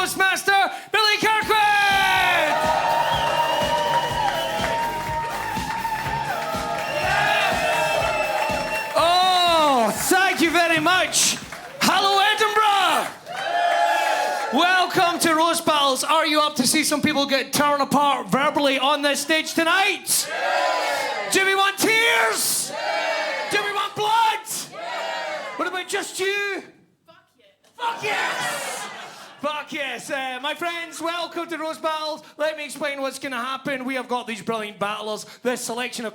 roast master, Billy Kirkwood! Oh, thank you very much. Hello, Edinburgh! Welcome to Roast Battles. Are you up to see some people get torn apart verbally on this stage tonight? Do we want tears? Do we want blood? What about just you? Fuck yes! Fuck yes. My friends, welcome to Roast Battles. Let me explain what's going to happen. We have got these brilliant battlers, this selection of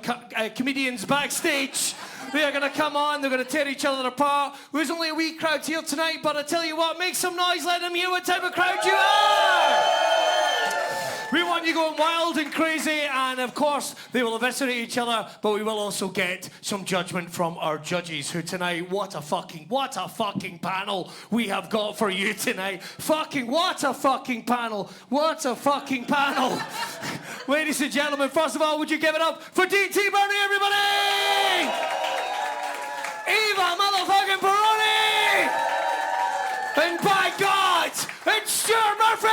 comedians backstage. They are going to come on, they're going to tear each other apart. There's only a wee crowd here tonight, but I tell you what, make some noise, let them hear what type of crowd you are! We want you going wild and crazy, and of course, they will eviscerate each other, but we will also get some judgment from our judges, who tonight, what a fucking panel we have got for you tonight. What a fucking panel. Ladies and gentlemen, first of all, would you give it up for DT Beirne, everybody? Eva motherfucking Peroni! And by God, it's Stuart Murphy!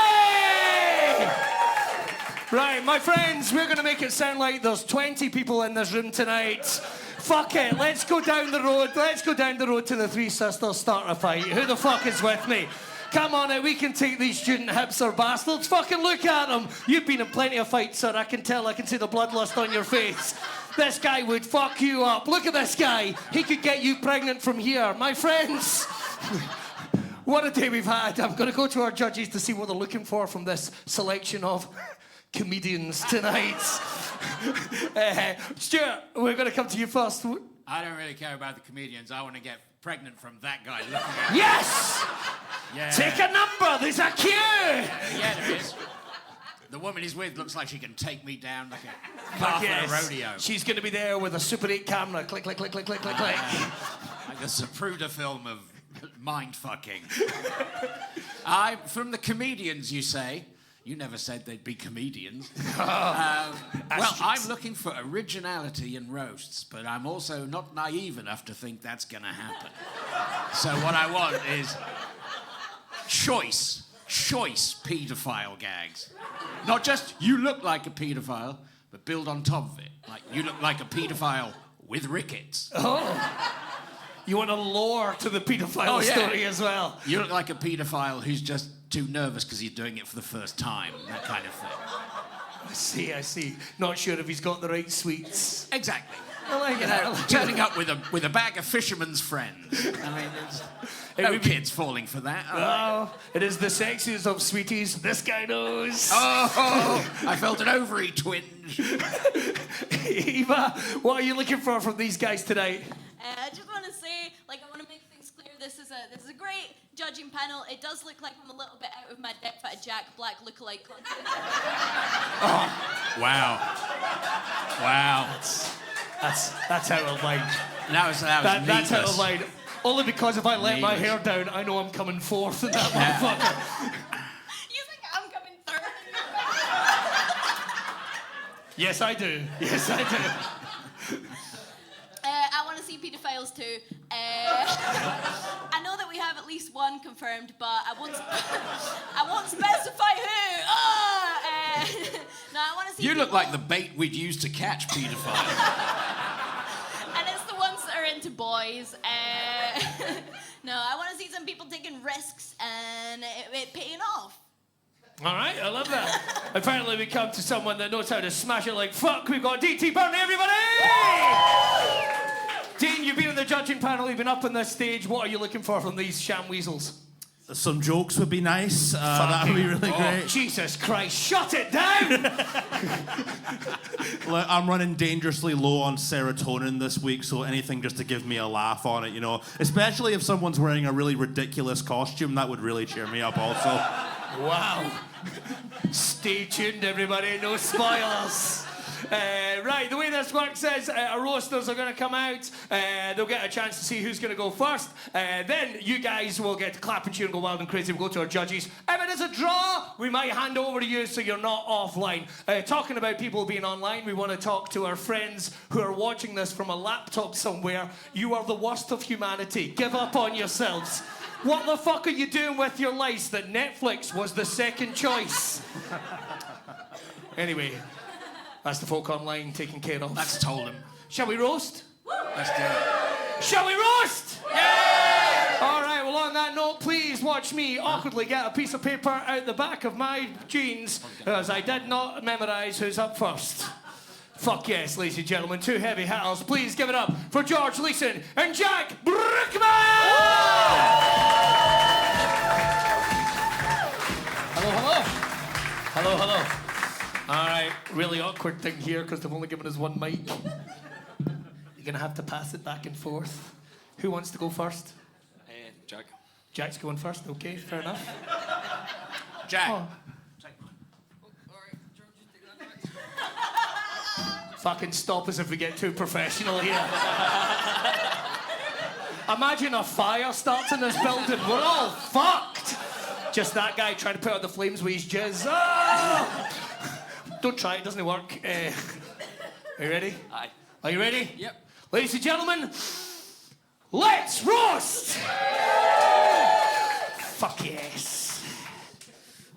Right, my friends, we're going to make it sound like there's 20 people in this room tonight. Fuck it, let's go down the road. Let's go down the road to the Three Sisters, start a fight. Who the fuck is with me? Come on out, we can take these student hipster bastards. Fucking look at them. You've been in plenty of fights, sir. I can tell, I can see the bloodlust on your face. This guy would fuck you up. Look at this guy. He could get you pregnant from here. My friends, what a day we've had. I'm going to go to our judges to see what they're looking for from this selection of comedians tonight. Stuart, we're going to come to you first. I don't really care about the comedians. I want to get pregnant from that guy looking at me. Yes! Yeah. Take a number. There's a queue. Yeah, there is. The woman he's with looks like she can take me down like a calf at a rodeo. She's going to be there with a Super 8 camera. Click, click, click, click, click, click, click. Like the Zapruder film of mind-fucking. From the comedians, you say. You never said they'd be comedians. Well, I'm looking for originality in roasts, but I'm also not naive enough to think that's going to happen. So what I want is choice paedophile gags. Not just, you look like a paedophile, but build on top of it. Like, you look like a paedophile with rickets. Oh. You want a lore to the paedophile story as well. You look like a paedophile who's just too nervous because he's doing it for the first time, that kind of thing. I see. Not sure if he's got the right sweets. Exactly. I like it. Turning up with a bag of fisherman's friends. I mean, no kids falling for that. Oh, it is the sexiest of sweeties. This guy knows. Oh, I felt an ovary twinge. Eva, what are you looking for from these guys tonight? I just want to say, I want to make things clear. This is a great judging panel. It does look like I'm a little bit out of my depth at a Jack Black lookalike contest. Oh, wow. That's out of line. That's out of line. Only because if I let my hair down, I know I'm coming fourth in that motherfucker. You think I'm coming third? Yes, I do. I want to see paedophiles too. I know that we have at least one confirmed, but I won't specify who. No, I want to see. You look like the bait we'd use to catch paedophiles. And it's the ones that are into boys. No, I want to see some people taking risks and it paying off. All right, I love that. And finally, we come to someone that knows how to smash it like fuck. We've got DT Beirne, everybody! Dean, you've been in the judging panel, you've been up on this stage. What are you looking for from these sham weasels? Some jokes would be nice. That would be really great. Jesus Christ, shut it down! Look, I'm running dangerously low on serotonin this week, so anything just to give me a laugh on it, you know. Especially if someone's wearing a really ridiculous costume, that would really cheer me up also. Wow. Stay tuned, everybody. No spoilers. Right, the way this works is our roasters are going to come out. They'll get a chance to see who's going to go first. Then you guys will get to clap and cheer and go wild and crazy. We'll go to our judges. If it is a draw, we might hand over to you so you're not offline. Talking about people being online, we want to talk to our friends who are watching this from a laptop somewhere. You are the worst of humanity. Give up on yourselves. What the fuck are you doing with your life that Netflix was the second choice? Anyway, that's the folk online taken care of. That's told him. Shall we roast? Let's do it. Shall we roast? Yeah! All right, well, on that note, please watch me awkwardly get a piece of paper out the back of my jeans as I did not memorise who's up first. Fuck yes, ladies and gentlemen, two heavy hitters. Please give it up for George Leeson and Jack Brookmyre! Hello, hello. Hello, hello. All right, really awkward thing here because they've only given us one mic. You're gonna have to pass it back and forth. Who wants to go first? Jack. Jack's going first, okay, fair enough. Jack. Oh. Fucking stop us if we get too professional here. Imagine a fire starts in this building. We're all fucked. Just that guy trying to put out the flames with his jizz. Oh! Don't try it, doesn't work. Are you ready? Aye. Are you ready? Yep. Ladies and gentlemen, let's roast! Fuck yes.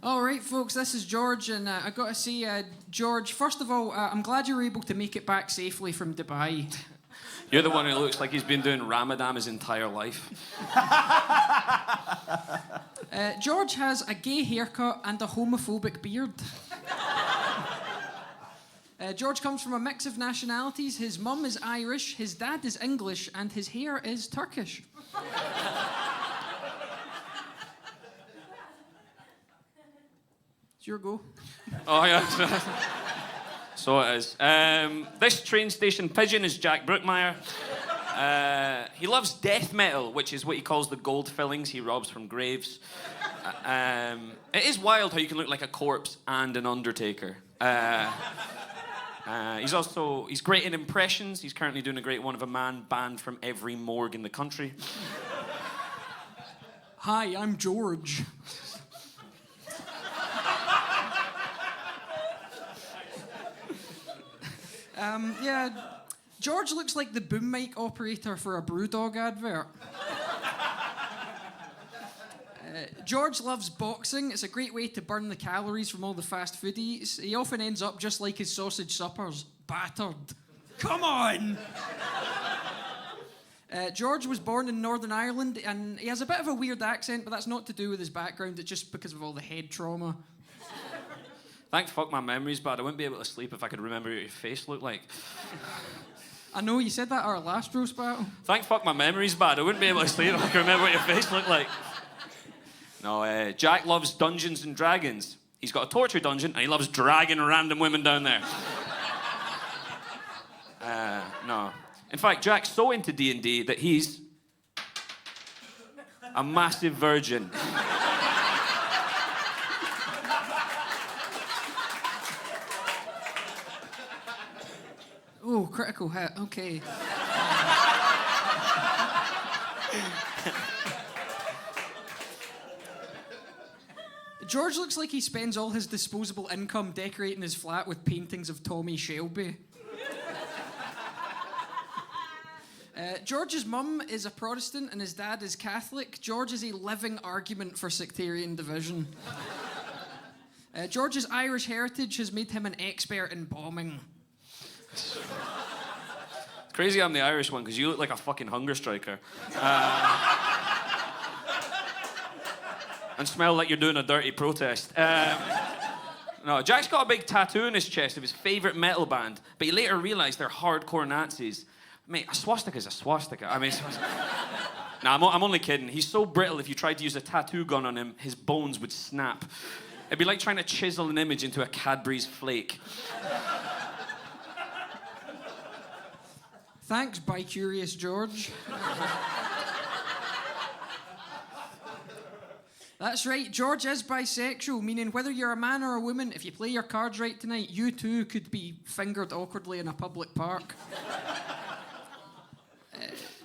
All right, folks, this is George, and I got to say, George, first of all, I'm glad you were able to make it back safely from Dubai. You're the one who looks like he's been doing Ramadan his entire life. George has a gay haircut and a homophobic beard. George comes from a mix of nationalities. His mum is Irish, his dad is English, and his hair is Turkish. It's your go. Oh, yeah. So it is. This train station pigeon is Jack Brookmyre. He loves death metal, which is what he calls the gold fillings he robs from graves. It is wild how you can look like a corpse and an undertaker. He's great in impressions. He's currently doing a great one of a man banned from every morgue in the country. Hi, I'm George. Yeah, George looks like the boom mic operator for a Brewdog advert. George loves boxing. It's a great way to burn the calories from all the fast food he eats. He often ends up just like his sausage suppers, battered. Come on! George was born in Northern Ireland, and he has a bit of a weird accent, but that's not to do with his background. It's just because of all the head trauma. Thank fuck my memory's bad. I wouldn't be able to sleep if I could remember what your face looked like. I know, you said that at our last roast battle. Thank fuck my memory's bad. I wouldn't be able to sleep if I could remember what your face looked like. No, Jack loves Dungeons and Dragons. He's got a torture dungeon and he loves dragging random women down there. No. In fact, Jack's so into D&D that he's a massive virgin. Oh, critical hit, okay. George looks like he spends all his disposable income decorating his flat with paintings of Tommy Shelby. George's mum is a Protestant and his dad is Catholic. George is a living argument for sectarian division. George's Irish heritage has made him an expert in bombing. It's crazy I'm the Irish one, because you look like a fucking hunger striker. And smell like you're doing a dirty protest. No, Jack's got a big tattoo on his chest of his favourite metal band, but he later realised they're hardcore Nazis. Mate, a swastika is a swastika. I mean, nah, I'm only kidding. He's so brittle, if you tried to use a tattoo gun on him, his bones would snap. It'd be like trying to chisel an image into a Cadbury's flake. Thanks, bi-curious George. That's right, George is bisexual, meaning whether you're a man or a woman, if you play your cards right tonight, you too could be fingered awkwardly in a public park.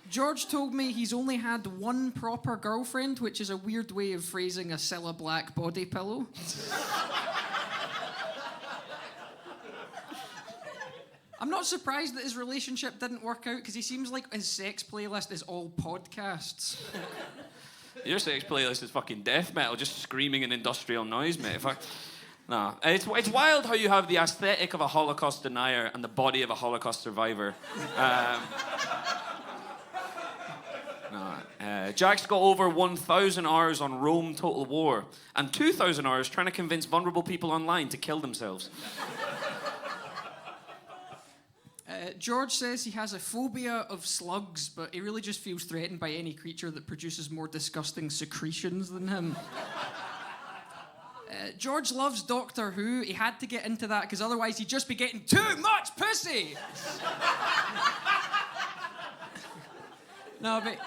George told me he's only had one proper girlfriend, which is a weird way of phrasing a Cilla Black body pillow. I'm not surprised that his relationship didn't work out, because he seems like his sex playlist is all podcasts. Your sex playlist is fucking death metal, just screaming and industrial noise, mate. Fuck. No, it's wild how you have the aesthetic of a Holocaust denier and the body of a Holocaust survivor. Jack's got over 1,000 hours on Rome Total War and 2,000 hours trying to convince vulnerable people online to kill themselves. George says he has a phobia of slugs, but he really just feels threatened by any creature that produces more disgusting secretions than him. George loves Doctor Who. He had to get into that because otherwise he'd just be getting too much pussy. No, but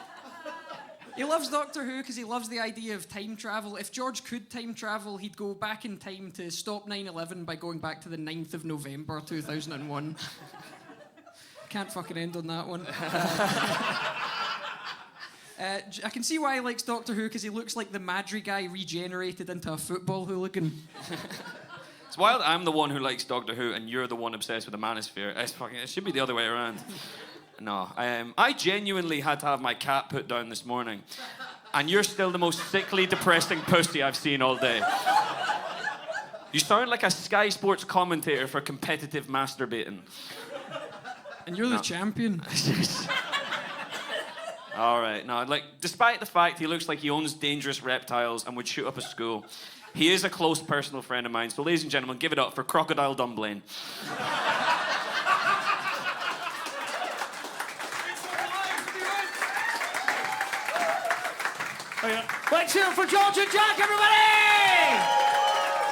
he loves Doctor Who because he loves the idea of time travel. If George could time travel, he'd go back in time to stop 9/11 by going back to the 9th of November 2001. Can't fucking end on that one. I can see why he likes Doctor Who, because he looks like the Madry guy regenerated into a football hooligan. It's wild I'm the one who likes Doctor Who and you're the one obsessed with the manosphere. It should be the other way around. No, I genuinely had to have my cat put down this morning. And you're still the most sickly, depressing pussy I've seen all day. You sound like a Sky Sports commentator for competitive masturbating. And you're the champion. All right, no, like, despite the fact he looks like he owns dangerous reptiles and would shoot up a school, he is a close personal friend of mine. So, ladies and gentlemen, give it up for Crocodile Dunblane. Let's hear it for George and Jack, everybody!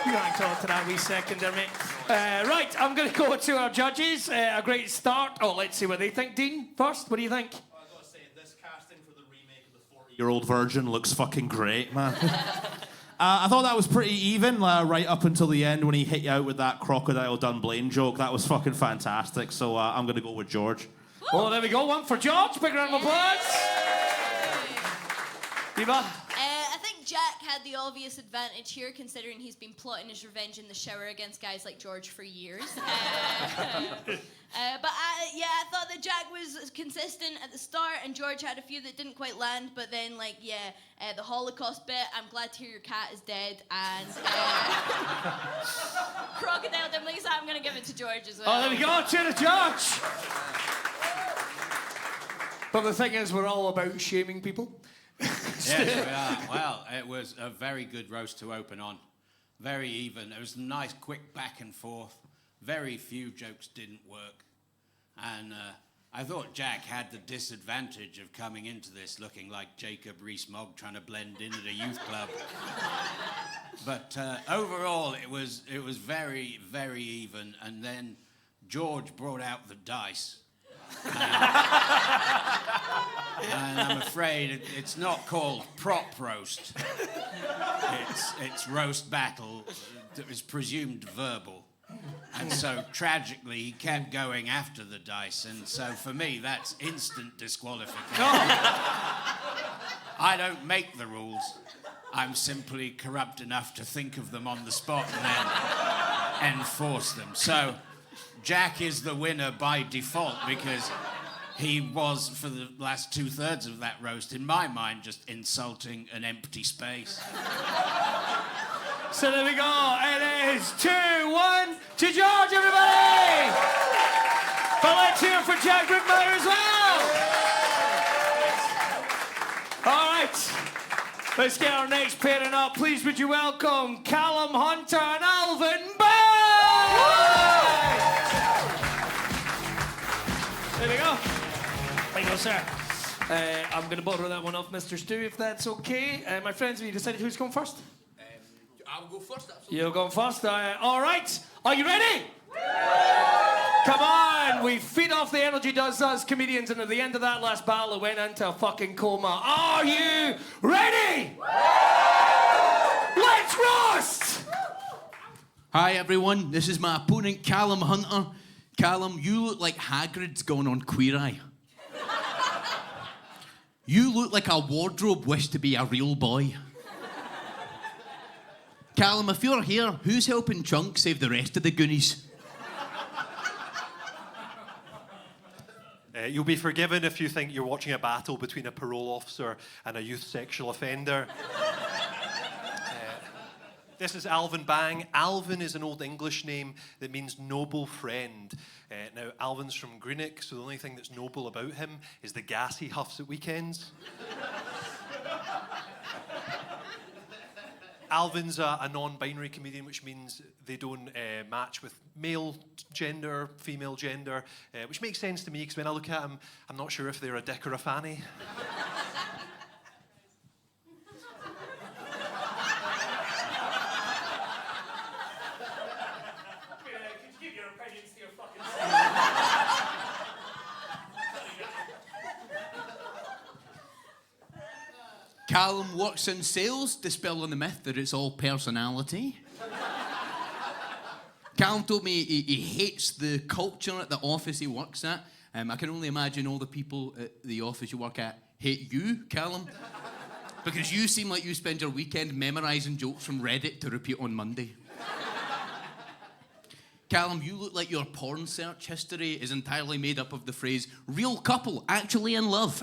You hang on to that wee second there, mate. Right, I'm going to go to our judges. A great start. Oh, let's see what they think. Dean, first, what do you think? I've got to say, this casting for the remake of the 40-year-old virgin looks fucking great, man. I thought that was pretty even, right up until the end when he hit you out with that Crocodile Dunblane joke. That was fucking fantastic. So I'm going to go with George. Well, there we go. One for George. Big round of applause. Eva? I think Jack had the obvious advantage here, considering he's been plotting his revenge in the shower against guys like George for years. But I thought that Jack was consistent at the start, and George had a few that didn't quite land. But then, the Holocaust bit, I'm glad to hear your cat is dead, and Crocodile Dunblane, so I'm going to give it to George as well. Oh, there we go. To the judge. But the thing is, we're all about shaming people. Yes, we are. Well, it was a very good roast to open on. Very even. It was a nice, quick back and forth. Very few jokes didn't work. And I thought Jack had the disadvantage of coming into this looking like Jacob Rees-Mogg trying to blend in at a youth club. But overall, it was very, very even. And then George brought out the dice. And I'm afraid it's not called prop roast. It's roast battle that was presumed verbal. And so tragically he kept going after the dice, and so for me that's instant disqualification. I don't make the rules. I'm simply corrupt enough to think of them on the spot and then enforce them. So Jack is the winner by default because he was, for the last 2/3 of that roast, in my mind, just insulting an empty space. So there we go. It is 2-1 to George, everybody! But let's hear it for Jack Brookmyre as well! All right. Let's get our next pairing up. Please would you welcome Calum, Hunter and Alvin Beirne! There we go. Thank you, sir. I'm going to borrow that one off Mr. Stu, if that's okay. My friends, have you decided who's going first? I'll go first, absolutely. You're going first. All right. Are you ready? Come on. We feed off the energy does us comedians, and at the end of that last battle, it went into a fucking coma. Are you ready? Let's roast! Hi, everyone. This is my opponent, Calum Hunter. Callum, you look like Hagrid's gone on Queer Eye. You look like a wardrobe wished to be a real boy. Callum, if you're here, who's helping Chunk save the rest of the Goonies? You'll be forgiven if you think you're watching a battle between a parole officer and a youth sexual offender. This is Alvin Bang. Alvin is an Old English name that means noble friend. Now, Alvin's from Greenock, so the only thing that's noble about him is the gas he huffs at weekends. Alvin's a non-binary comedian, which means they don't match with male gender, female gender, which makes sense to me, because when I look at them, I'm not sure if they're a dick or a fanny. Calum works in sales, dispelling the myth that it's all personality. Calum told me he hates the culture at the office he works at. I can only imagine all the people at the office you work at hate you, Calum. Because you seem like you spend your weekend memorising jokes from Reddit to repeat on Monday. Calum, you look like your porn search history is entirely made up of the phrase, real couple, actually in love.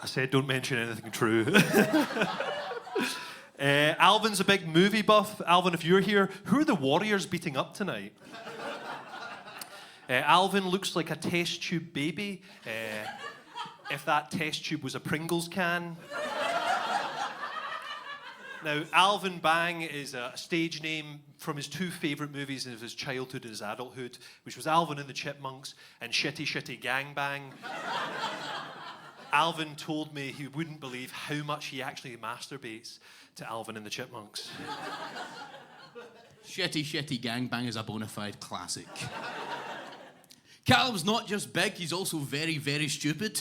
I said don't mention anything true. Alvin's a big movie buff. Alvin, if you're here, who are the Warriors beating up tonight? Alvin looks like a test tube baby. If that test tube was a Pringles can. Now, Alvin Bang is a stage name from his two favourite movies of his childhood and his adulthood, which was Alvin and the Chipmunks and Shitty Shitty Gang Bang. Alvin told me he wouldn't believe how much he actually masturbates to Alvin and the Chipmunks. Shitty Shitty Gangbang is a bona fide classic. Calum's not just big, he's also very, very stupid.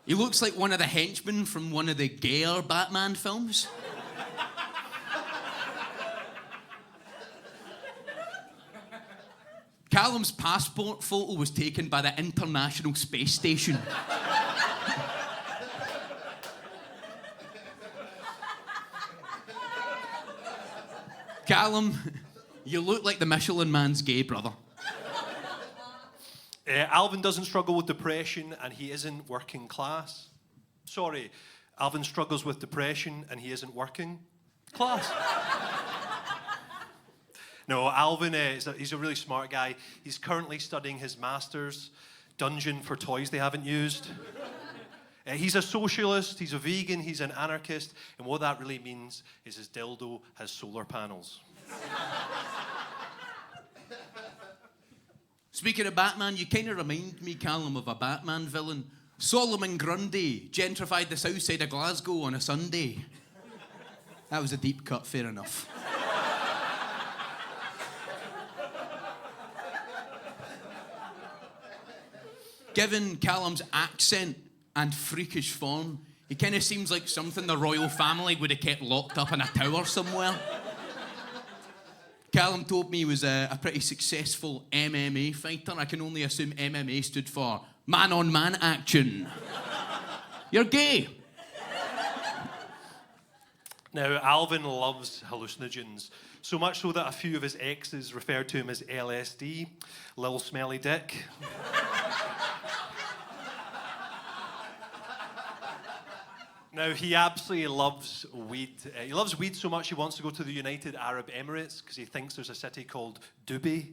He looks like one of the henchmen from one of the gayer Batman films. Calum's passport photo was taken by the International Space Station. Calum, you look like the Michelin Man's gay brother. Alvin doesn't struggle with depression and he isn't working class. Sorry, Alvin struggles with depression and he isn't working class. No, Alvin, he's a really smart guy. He's currently studying his master's, Dungeon for toys they haven't used. He's a socialist, he's a vegan, he's an anarchist, and what that really means is his dildo has solar panels. Speaking of Batman, you kind of remind me, Calum, of a Batman villain. Solomon Grundy gentrified the south side of Glasgow on a Sunday. That was a deep cut, fair enough. Given Calum's accent and freakish form, he kind of seems like something the royal family would have kept locked up in a tower somewhere. Calum told me he was a pretty successful MMA fighter. I can only assume MMA stood for man-on-man action. You're gay. Now, Alvin loves hallucinogens, so much so that a few of his exes referred to him as LSD, Lil Smelly Dick. Now, he absolutely loves weed. He loves weed so much he wants to go to the United Arab Emirates because he thinks there's a city called Dubai.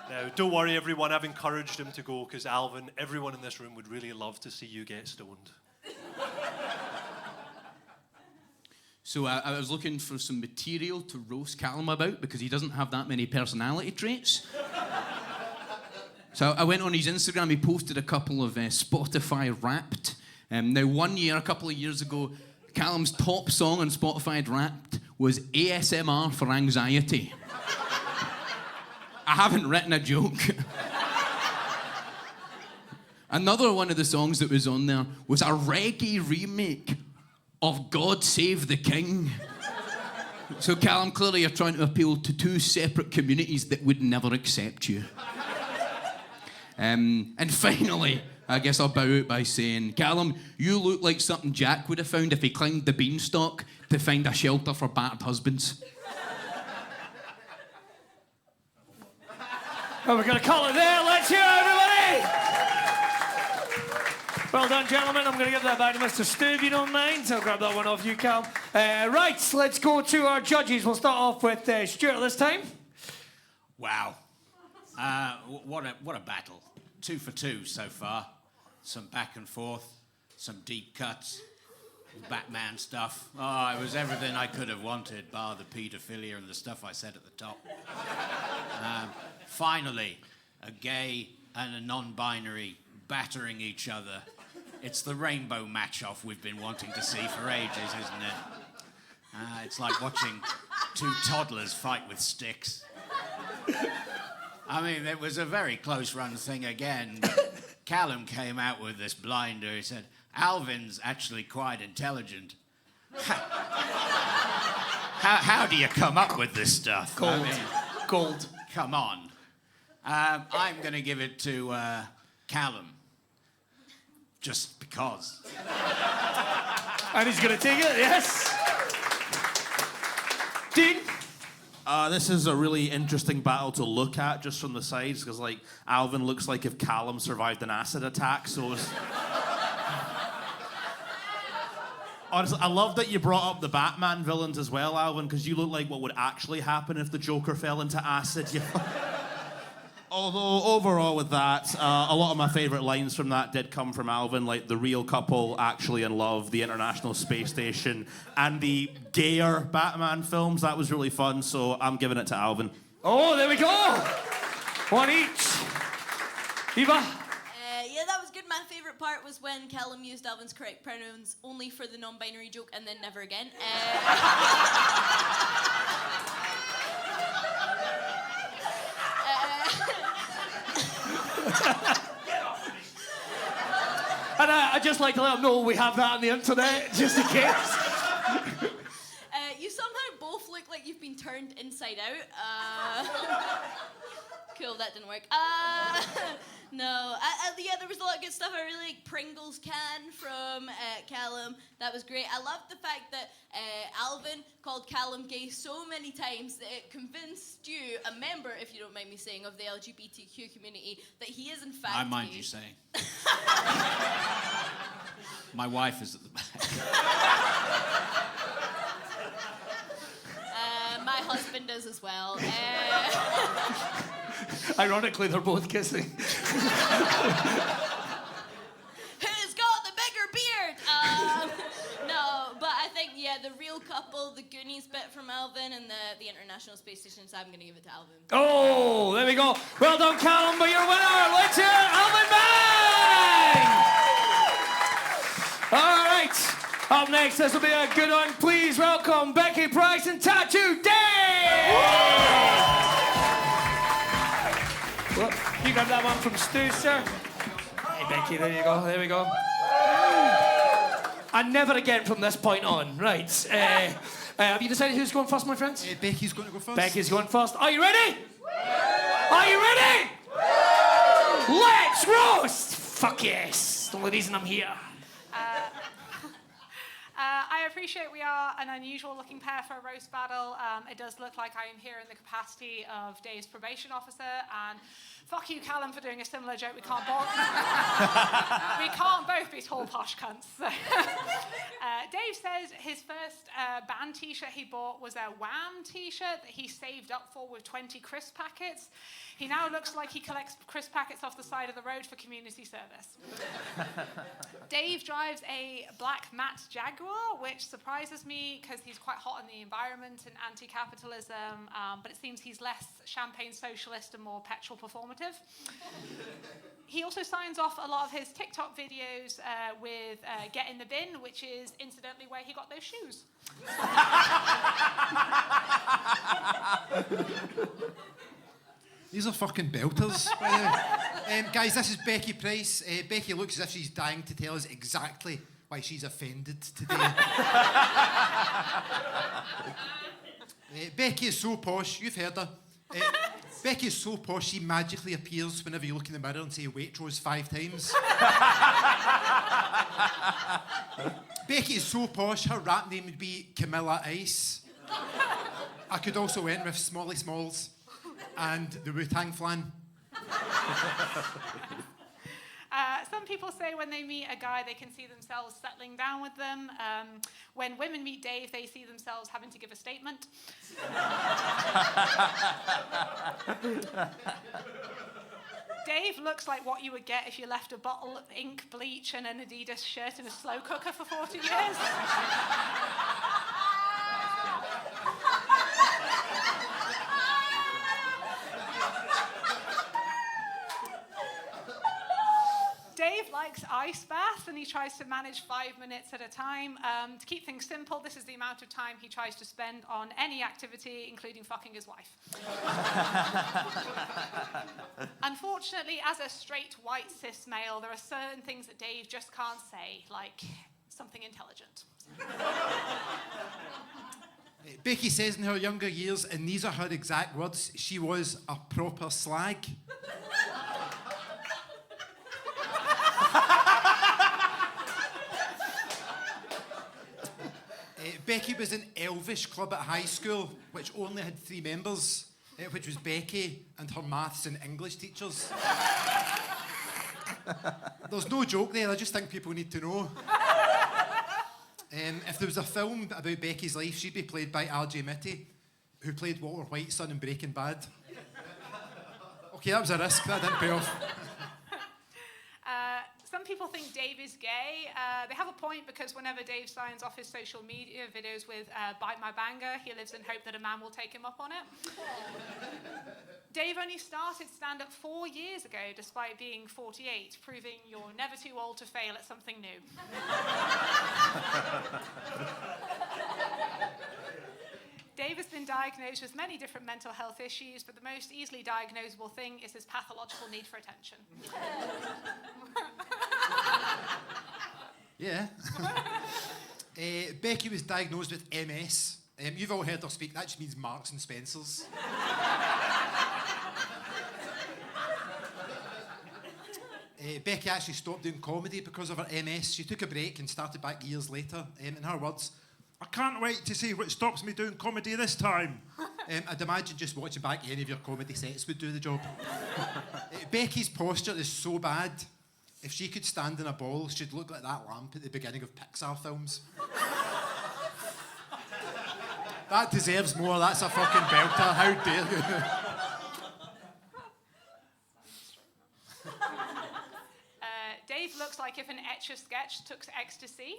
Now, don't worry, everyone. I've encouraged him to go because Alvin, everyone in this room would really love to see you get stoned. So I was looking for some material to roast Calum about because he doesn't have that many personality traits. So I went on his Instagram, he posted a couple of Spotify Wrapped. Now, one year, a couple of years ago, Calum's top song on Spotify Wrapped was ASMR for Anxiety. I haven't written a joke. Another one of the songs that was on there was a reggae remake of God Save the King. So, Callum, clearly you're trying to appeal to two separate communities that would never accept you. And finally, I guess I'll bow out by saying, Callum, you look like something Jack would have found if he climbed the beanstalk to find a shelter for battered husbands. Well, we're going to call it there. Let's hear it, everybody. Well done, gentlemen. I'm going to give that back to Mr. Stu, if you don't mind. I'll grab that one off you, Cal. Right, let's go to our judges. We'll start off with Stuart this time. Wow. What a battle. 2 for 2 so far. Some back and forth, some deep cuts, Batman stuff. Oh, it was everything I could have wanted, bar the paedophilia and the stuff I said at the top. Finally, a gay and a non-binary battering each other. It's the rainbow match-off we've been wanting to see for ages, isn't it? It's like watching two toddlers fight with sticks. I mean, it was a very close-run thing again. Calum came out with this blinder. He said, Alvin's actually quite intelligent. How do you come up with this stuff? Gold. I mean, Gold. come on. I'm going to give it to Calum. Just because. And he's going to take it, yes. Dean? This is a really interesting battle to look at just from the sides, because like Alvin looks like if Calum survived an acid attack, so it's... Honestly, I love that you brought up the Batman villains as well, Alvin, because you look like what would actually happen if the Joker fell into acid. Although, overall with that, a lot of my favourite lines from that did come from Alvin, like the real couple actually in love, the International Space Station, and the gayer Batman films. That was really fun, so I'm giving it to Alvin. Oh, there we go. One each. Eva? Yeah, that was good. My favourite part was when Callum used Alvin's correct pronouns only for the non-binary joke and then never again. And I'd just like to let them know we have that on the internet, just in case. You somehow both look like you've been turned inside out. Cool, that didn't work. No, yeah, there was a lot of good stuff. I really like Pringles can from Calum. That was great. I loved the fact that Alvin called Calum gay so many times that it convinced you, a member, if you don't mind me saying, of the LGBTQ community, that he is in fact I mind gay. you saying. My wife is at the back. My husband is as well. Ironically, they're both kissing. Who's got the bigger beard? No, but I think, yeah, the real couple, the Goonies bit from Alvin and the International Space Station, so I'm going to give it to Alvin. Oh, there we go. Well done, Callum, but your winner. Let's hear it, Alvin Bang! All right. Up next, this will be a good one. Please welcome Becky Price and Tattoo Day! Well, you got that one from Stu, sir. Hey, Becky, there you go. There we go. And never again from this point on. Right. Have you decided who's going first, my friends? Becky's going to go first. Becky's going first. Are you ready? Are you ready? Let's roast! Fuck yes. The only reason I'm here. I appreciate we are an unusual looking pair for a roast battle. It does look like I am here in the capacity of Dave's probation officer, and fuck you, Callum, for doing a similar joke. We can't both be tall, posh cunts. Dave says his first band t-shirt he bought was a Wham t-shirt that he saved up for with 20 crisp packets. He now looks like he collects crisp packets off the side of the road for community service. Dave drives a black matte Jaguar, which surprises me because he's quite hot on the environment and anti-capitalism, but it seems he's less champagne socialist and more petrol performative. He also signs off a lot of his TikTok videos with Get in the Bin, which is incidentally where he got those shoes. These are fucking belters, by the way. Guys, this is Becky Price. Becky looks as if she's dying to tell us exactly why she's offended today. Becky is so posh, you've heard her. Becky is so posh, she magically appears whenever you look in the mirror and say Waitrose 5 times. Becky is so posh, her rap name would be Camilla Ice. I could also end with Smally Smalls and the Wu-Tang Flan. Some people say when they meet a guy, they can see themselves settling down with them. When women meet Dave, they see themselves having to give a statement. Dave looks like what you would get if you left a bottle of ink, bleach, and an Adidas shirt in a slow cooker for 40 years. Dave likes ice baths and he tries to manage 5 minutes at a time. To keep things simple, this is the amount of time he tries to spend on any activity, including fucking his wife. Unfortunately, as a straight white cis male, there are certain things that Dave just can't say, like something intelligent. Becky says in her younger years, and these are her exact words, she was a proper slag. Becky was in Elvish Club at high school, which only had 3 members, which was Becky and her maths and English teachers. There's no joke there, I just think people need to know. If there was a film about Becky's life, she'd be played by R.J. Mitty, who played Walter White's son in Breaking Bad. Okay, that was a risk, that didn't pay off. Some people think Dave is gay. They have a point because whenever Dave signs off his social media videos with Bite My Banger, he lives in hope that a man will take him up on it. Dave only started stand-up 4 years ago, despite being 48, proving you're never too old to fail at something new. Dave has been diagnosed with many different mental health issues, but the most easily diagnosable thing is his pathological need for attention. Yeah. Becky was diagnosed with MS. You've all heard her speak, that just means Marks and Spencers. Becky actually stopped doing comedy because of her MS. She took a break and started back years later. In her words, I can't wait to see what stops me doing comedy this time. I'd imagine just watching back any of your comedy sets would do the job. Becky's posture is so bad, if she could stand in a ball, she'd look like that lamp at the beginning of Pixar films. That deserves more, that's a fucking belter, how dare you. Dave looks like if an Etch-a-Sketch took ecstasy.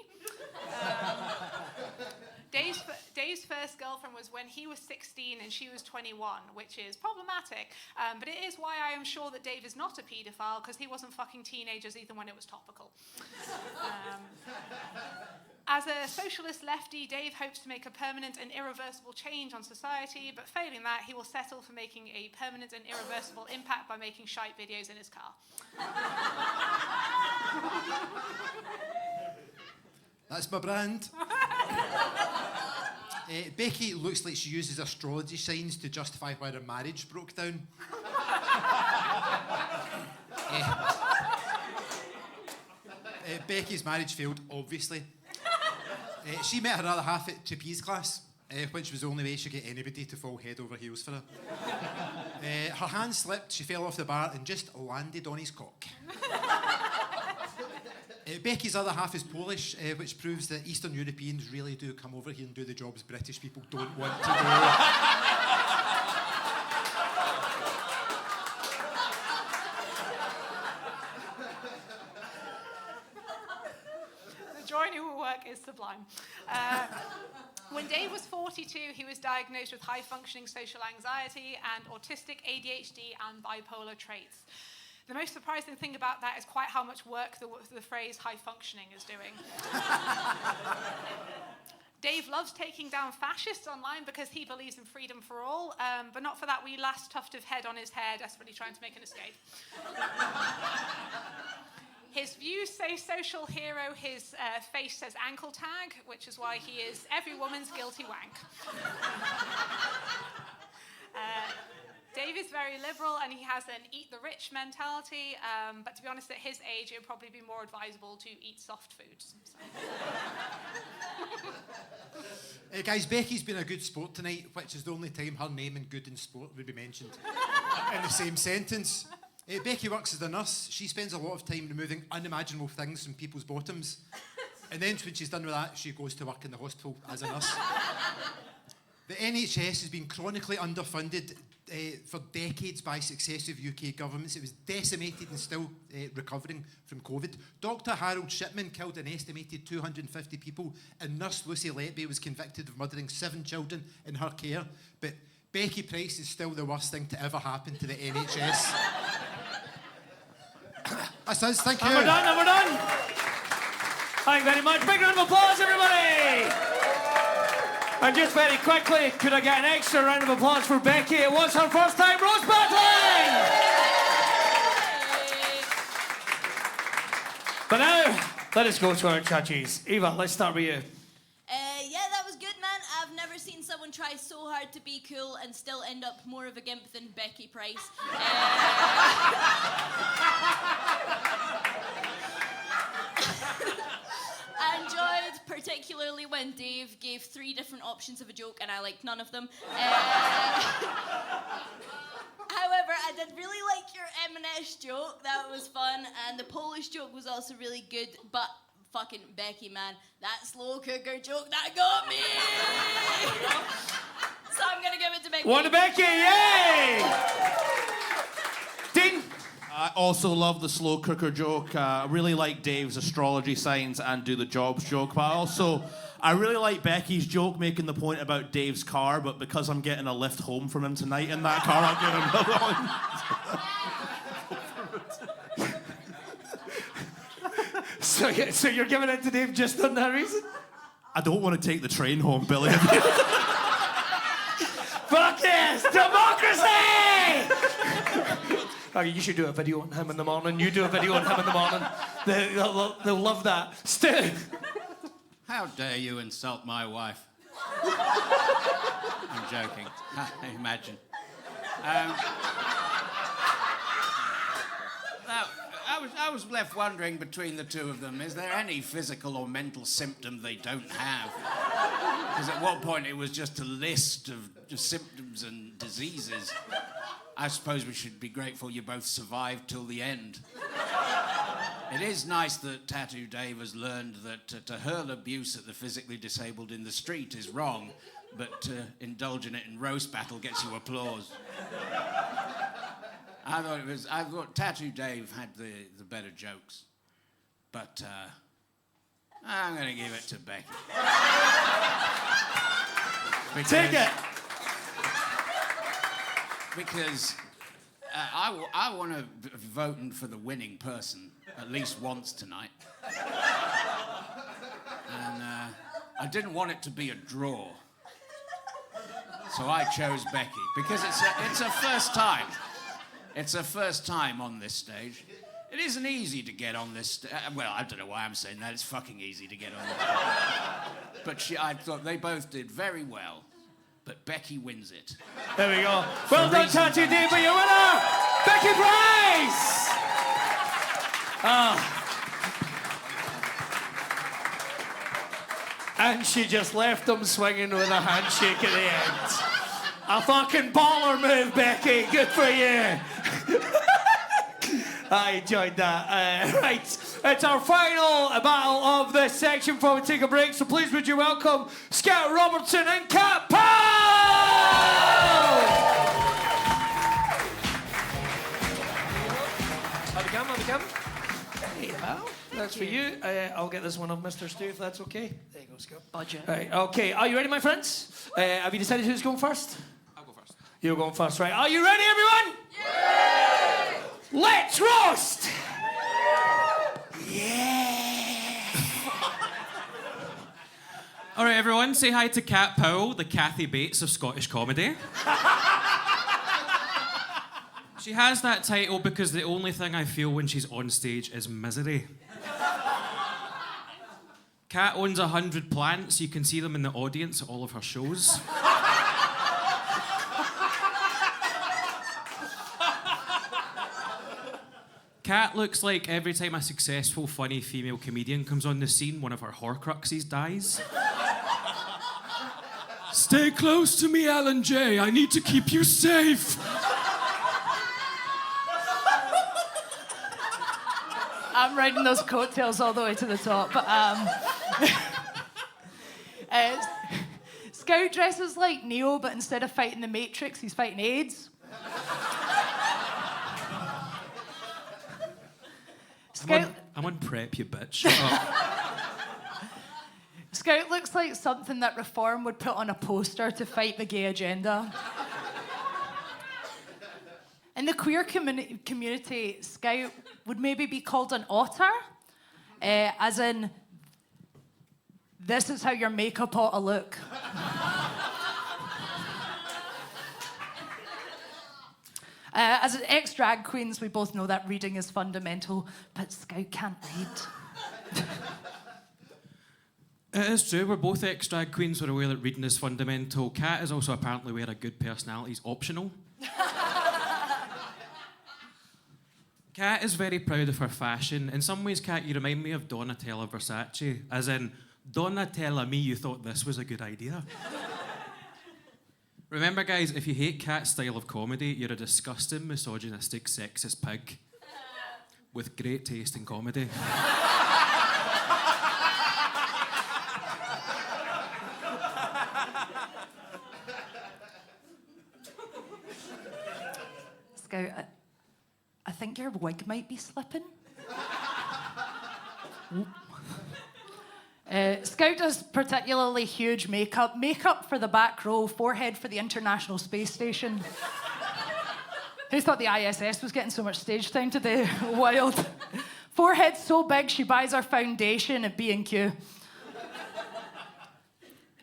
Dave's first girlfriend was when he was 16 and she was 21, which is problematic. But it is why I am sure that Dave is not a paedophile, because he wasn't fucking teenagers even when it was topical. As a socialist lefty, Dave hopes to make a permanent and irreversible change on society, but failing that, he will settle for making a permanent and irreversible impact by making shite videos in his car. That's my brand. Becky looks like she uses astrology signs to justify why her marriage broke down. Becky's marriage failed, obviously. She met her other half at trapeze class, which was the only way she could get anybody to fall head over heels for her. Her hand slipped, she fell off the bar and just landed on his cock. Becky's other half is Polish, which proves that Eastern Europeans really do come over here and do the jobs British people don't want to do. The joining work is sublime. When Dave was 42, he was diagnosed with high-functioning social anxiety and autistic, ADHD, and bipolar traits. The most surprising thing about that is quite how much work the phrase high-functioning is doing. Dave loves taking down fascists online because he believes in freedom for all, but not for that wee last tuft of head on his hair, desperately trying to make an escape. His views say social hero. His face says ankle tag, which is why he is every woman's guilty wank. Dave is very liberal and he has an eat the rich mentality, but to be honest, at his age, it would probably be more advisable to eat soft foods. So. Guys, Becky's been a good sport tonight, which is the only time her name and good in sport would be mentioned in the same sentence. Becky works as a nurse. She spends a lot of time removing unimaginable things from people's bottoms. And then when she's done with that, she goes to work in the hospital as a nurse. The NHS has been chronically underfunded for decades by successive UK governments. It was decimated and still recovering from COVID. Dr. Harold Shipman killed an estimated 250 people, and Nurse Lucy Letby was convicted of murdering 7 children in her care. But Becky Price is still the worst thing to ever happen to the NHS. That's us, thank you. And we're done. Thank you very much. Big round of applause, everybody. And just very quickly, could I get an extra round of applause for Becky? It was her first time roast battling! But now, let us go to our judges. Eva, let's start with you. Yeah, that was good, man. I've never seen someone try so hard to be cool and still end up more of a gimp than Becky Price. I enjoyed particularly when Dave gave 3 different options of a joke and I liked none of them. However, I did really like your M&S joke. That was fun. And the Polish joke was also really good. But fucking Becky, man, that slow cooker joke, that got me! So I'm going to give it to Becky. One to Becky, yay! Dean? I also love the slow cooker joke. I really like Dave's astrology signs and do the jobs joke. But I really like Becky's joke making the point about Dave's car, but because I'm getting a lift home from him tonight in that car, I'll give him another one. So you're giving it to Dave just on that reason? I don't want to take the train home, Billy. Fuck yes! Democracy! Okay, you should do a video on him in the morning. You do a video on him in the morning. They'll love that. Stu! How dare you insult my wife? I'm joking. Imagine. Now, I was left wondering between the two of them, is there any physical or mental symptom they don't have? Because at one point it was just a list of just symptoms and diseases. I suppose we should be grateful you both survived till the end. It is nice that Tattoo Dave has learned that to hurl abuse at the physically disabled in the street is wrong, but indulging it in roast battle gets you applause. I thought Tattoo Dave had the better jokes, but I'm going to give it to Becky. Take it! Because I want to vote for the winning person at least once tonight. And I didn't want it to be a draw. So I chose Becky because it's a first time. It's her first time on this stage. It isn't easy to get on this well, I don't know why I'm saying that. It's fucking easy to get on this stage. But I thought they both did very well. But Becky wins it. There we go. Well done, Tattoo Dave, for your winner, Becky Price! And she just left them swinging with a handshake at the end. A fucking baller move, Becky. Good for you. I enjoyed that. Right, it's our final battle of this section before we take a break. So please would you welcome Scout Robertson and Cat Powell! Have a come. Hey, pal. That's for you. I'll get this one of Mr. Stu if that's okay. There you go, Scout. Budget. Right, okay. Are you ready, my friends? Have you decided who's going first? I'll go first. You're going first, right? Are you ready, everyone? Yeah! Let's roast! Yeah! All right, everyone, say hi to Cat Powell, the Kathy Bates of Scottish comedy. She has that title because the only thing I feel when she's on stage is misery. Kat owns 100 plants. You can see them in the audience at all of her shows. Kat looks like every time a successful, funny female comedian comes on the scene, one of her Horcruxes dies. Stay close to me, Alan J. I need to keep you safe. I'm riding those coattails all the way to the top. Scout dresses like Neo, but instead of fighting the Matrix, he's fighting AIDS. I'm on prep, you bitch. Shut up. Scout looks like something that Reform would put on a poster to fight the gay agenda. In the queer community, Scout would maybe be called an otter, as in, this is how your makeup ought to look. As an ex-drag queens, we both know that reading is fundamental, but Scout can't read. It is true, we're both ex-drag queens, we're aware that reading is fundamental. Kat is also apparently aware a good personality is optional. Kat is very proud of her fashion. In some ways, Kat, you remind me of Donatella Versace, as in, Donatella me, you thought this was a good idea. Remember, guys, if you hate Kat's style of comedy, you're a disgusting, misogynistic, sexist pig with great taste in comedy. Scout, I think your wig might be slipping. Scout does particularly huge makeup. Makeup for the back row, forehead for the International Space Station. Who thought the ISS was getting so much stage time today? Wild. Forehead so big she buys her foundation at B&Q.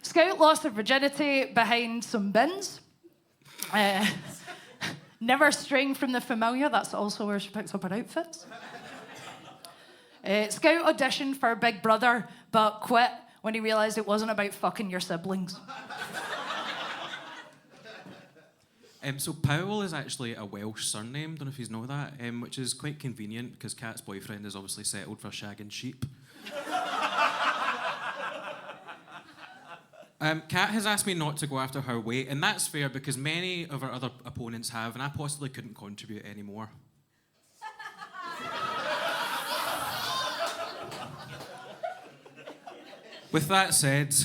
Scout lost her virginity behind some bins. Never straying from the familiar, that's also where she picks up her outfits. Scout auditioned for Big Brother, but quit when he realised it wasn't about fucking your siblings. So Powell is actually a Welsh surname, don't know if you know that, which is quite convenient because Kat's boyfriend is obviously settled for shagging sheep. Kat has asked me not to go after her weight, and that's fair because many of our other opponents have, and I possibly couldn't contribute anymore. With that said,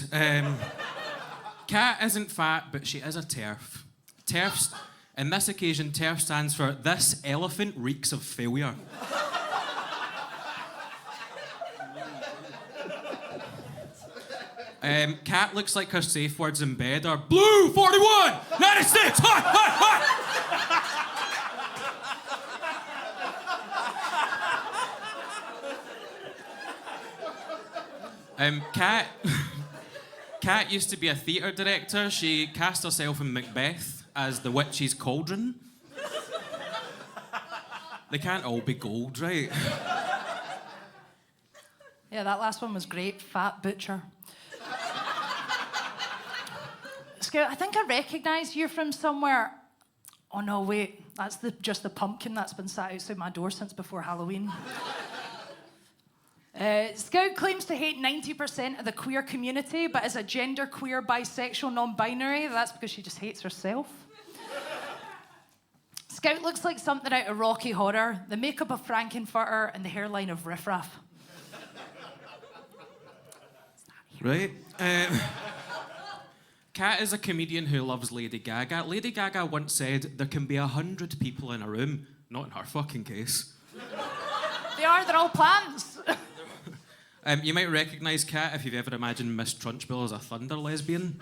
Kat isn't fat, but she is a TERF. TERF, in this occasion, TERF stands for This Elephant Reeks of Failure. Kat looks like her safe words in bed are Blue 41, 96, hot, hot, hot. Kat used to be a theatre director. She cast herself in Macbeth as the witch's cauldron. They can't all be gold, right? Yeah, that last one was great. Fat butcher. Scout, I think I recognise you from somewhere. Oh no, wait. That's just the pumpkin that's been sat outside my door since before Halloween. Scout claims to hate 90% of the queer community, but is a genderqueer, bisexual, non-binary. That's because she just hates herself. Scout looks like something out of Rocky Horror, the makeup of Frankenfurter and the hairline of Riff Raff. Right. Kat is a comedian who loves Lady Gaga. Lady Gaga once said, there can be 100 people in a room. Not in her fucking case. They're all plants. You might recognise Kat if you've ever imagined Miss Trunchbull as a thunder lesbian.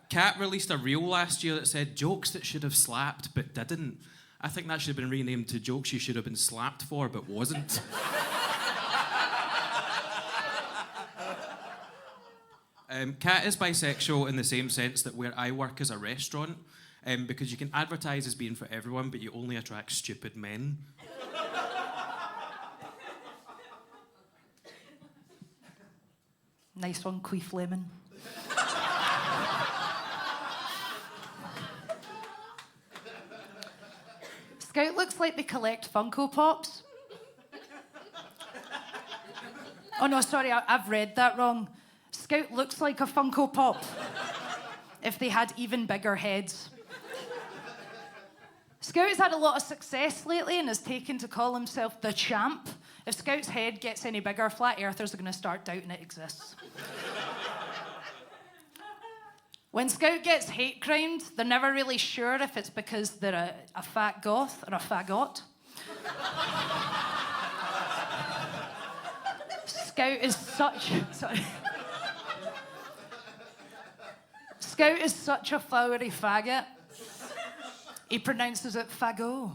Kat released a reel last year that said jokes that should have slapped but didn't. I think that should have been renamed to jokes you should have been slapped for but wasn't. Kat is bisexual in the same sense that where I work is a restaurant. because you can advertise as being for everyone, but you only attract stupid men. Nice one, Queef Lemon. Scout looks like they collect Funko Pops. Oh no, sorry, I've read that wrong. Scout looks like a Funko Pop if they had even bigger heads. Scout has had a lot of success lately and has taken to call himself the champ. If Scout's head gets any bigger, flat earthers are going to start doubting it exists. When Scout gets hate crimed, they're never really sure if it's because they're a fat goth or a fagot. Scout is such... Sorry. Scout is such a flowery faggot. He pronounces it fagot.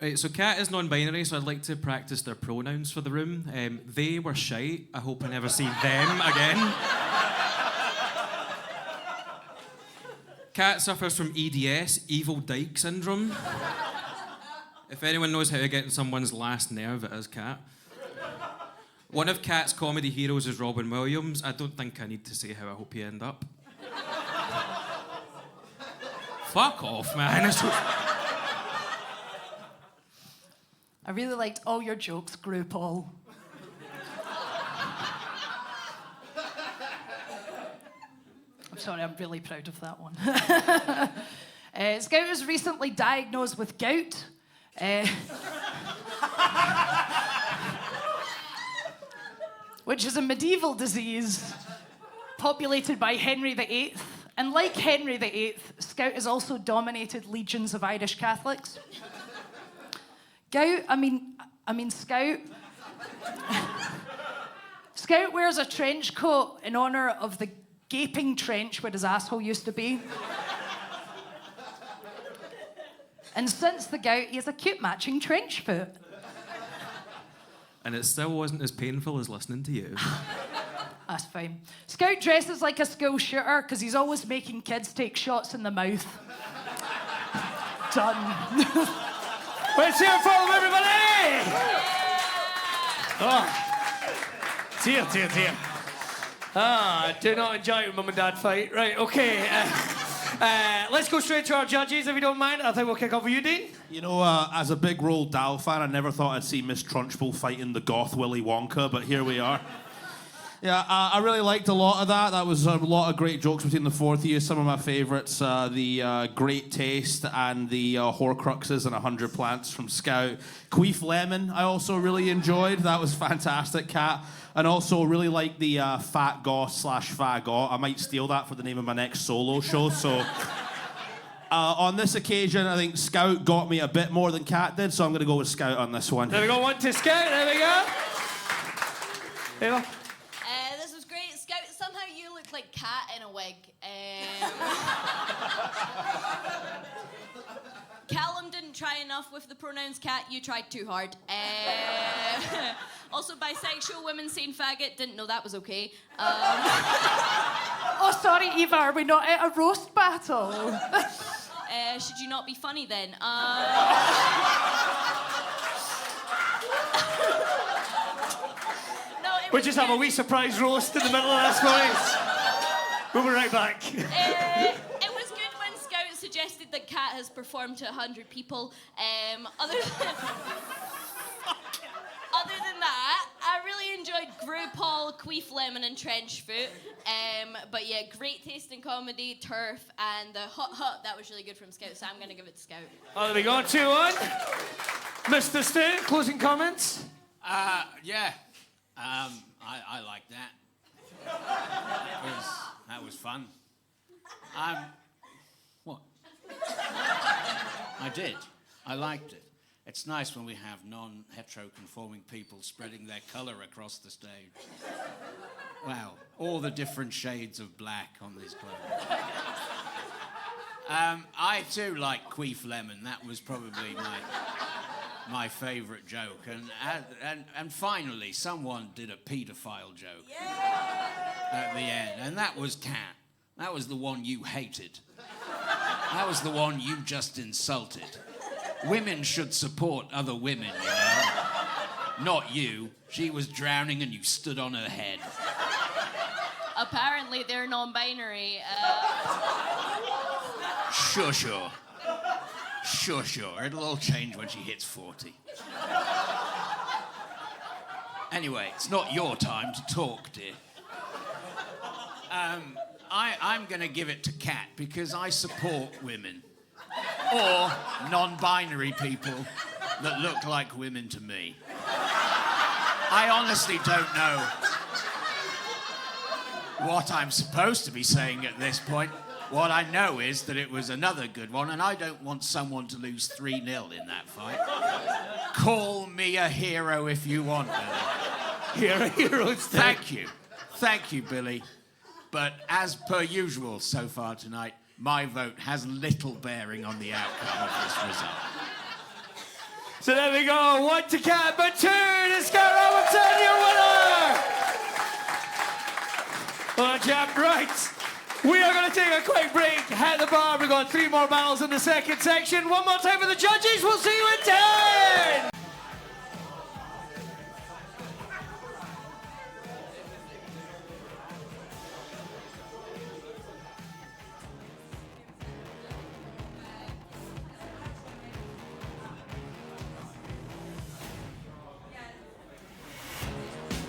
Right, so Kat is non-binary, so I'd like to practice their pronouns for the room. They were shite. I hope I never see them again. Kat suffers from EDS, evil dyke syndrome. If anyone knows how to get in someone's last nerve, it is Kat. One of Kat's comedy heroes is Robin Williams. I don't think I need to say how I hope you end up. Fuck off, man. I really liked all your jokes, RuPaul. I'm sorry, I'm really proud of that one. Scout was recently diagnosed with gout. Which is a medieval disease populated by Henry VIII. And like Henry VIII, Scout has also dominated legions of Irish Catholics. Scout. Scout wears a trench coat in honour of the gaping trench where his asshole used to be. And since the gout, he has a cute matching trench foot. And it still wasn't as painful as listening to you. That's fine. Scout dresses like a school shooter because he's always making kids take shots in the mouth. Done. Let's hear it for them, everybody! Oh. Dear. I do not enjoy it when Mum and Dad fight. Right, okay. Let's go straight to our judges, if you don't mind. I think we'll kick off with you, Dean. You know, as a big Roald Dahl fan, I never thought I'd see Miss Trunchbull fighting the goth Willy Wonka, but here we are. Yeah, I really liked a lot of that. That was a lot of great jokes between the fourth of you. Some of my favourites, the Great Taste and the Horcruxes and 100 Plants from Scout. Queef Lemon, I also really enjoyed. That was fantastic, Kat. And also really like the Fat Goth / Fagot. I might steal that for the name of my next solo show, so... on this occasion, I think Scout got me a bit more than Kat did, so I'm going to go with Scout on this one. There we go, one to Scout, there we go. Eva? This was great. Scout, somehow you look like Cat in a wig. Callum didn't try enough with the pronouns cat, you tried too hard. Also, bisexual women saying faggot, didn't know that was okay. Oh, sorry, Eva, are we not at a roast battle? Should you not be funny then? We just have a wee surprise roast in the middle of this, boys. We'll be right back. It was good when Scout suggested that Kat has performed to 100 people. Other than that, I really enjoyed RuPaul, Queef Lemon and Trenchfoot. But yeah, great taste in comedy, turf, and the hot, that was really good from Scout, so I'm going to give it to Scout. Oh, there we go, 2-1. Mr. Stu, closing comments? Yeah. I like that. That was fun. What? I did. I liked it. It's nice when we have non-hetero-conforming people spreading their colour across the stage. Wow, all the different shades of black on this clothes. I too like Queef Lemon. That was probably my favourite joke. And finally, someone did a paedophile joke. Yeah! at the end, and that was Kat. That was the one you hated. That was the one you just insulted. Women should support other women, you know. Not you. She was drowning and you stood on her head. Apparently, they're non-binary. Sure. It'll all change when she hits 40. Anyway, it's not your time to talk, dear. I'm going to give it to Kat because I support women. Or non-binary people that look like women to me. I honestly don't know what I'm supposed to be saying at this point. What I know is that it was another good one, and I don't want someone to lose 3-0 in that fight. Call me a hero if you want, Billy. You're a hero. Thank you, Billy. But as per usual so far tonight, my vote has little bearing on the outcome of this result. So there we go. 1 to Kat, but 2 to Scott Robinson, your winner! Well, chap, right. We are going to take a quick break, hit the bar. We've got 3 more battles in the second section. One more time for the judges. We'll see you in 10!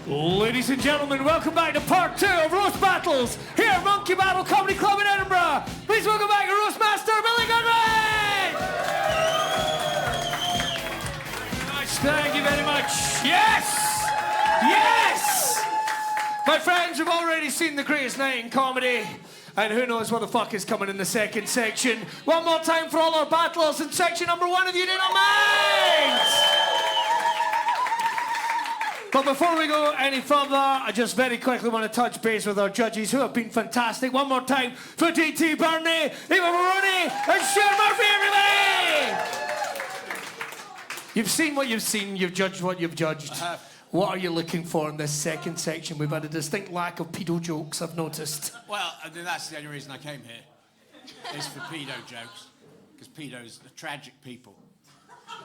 Ladies and gentlemen, welcome back to part 2 of Roast Battles here at Monkey Battle Comedy Club in Edinburgh. Please welcome back your Roast Master, Billy Goodman! Thank you very much. Yes! Yes! My friends, we've already seen the greatest night in comedy. And who knows what the fuck is coming in the second section. One more time for all our battlers in section number 1, if you do not mind! But before we go any further, I just very quickly want to touch base with our judges who have been fantastic. One more time for DT Beirne, Eva Peroni, and Sean Murphy, everybody! You've seen what you've seen, you've judged what you've judged. What are you looking for in this second section? We've had a distinct lack of pedo jokes, I've noticed. Well, I mean, that's the only reason I came here, is for pedo jokes, because pedos are tragic people.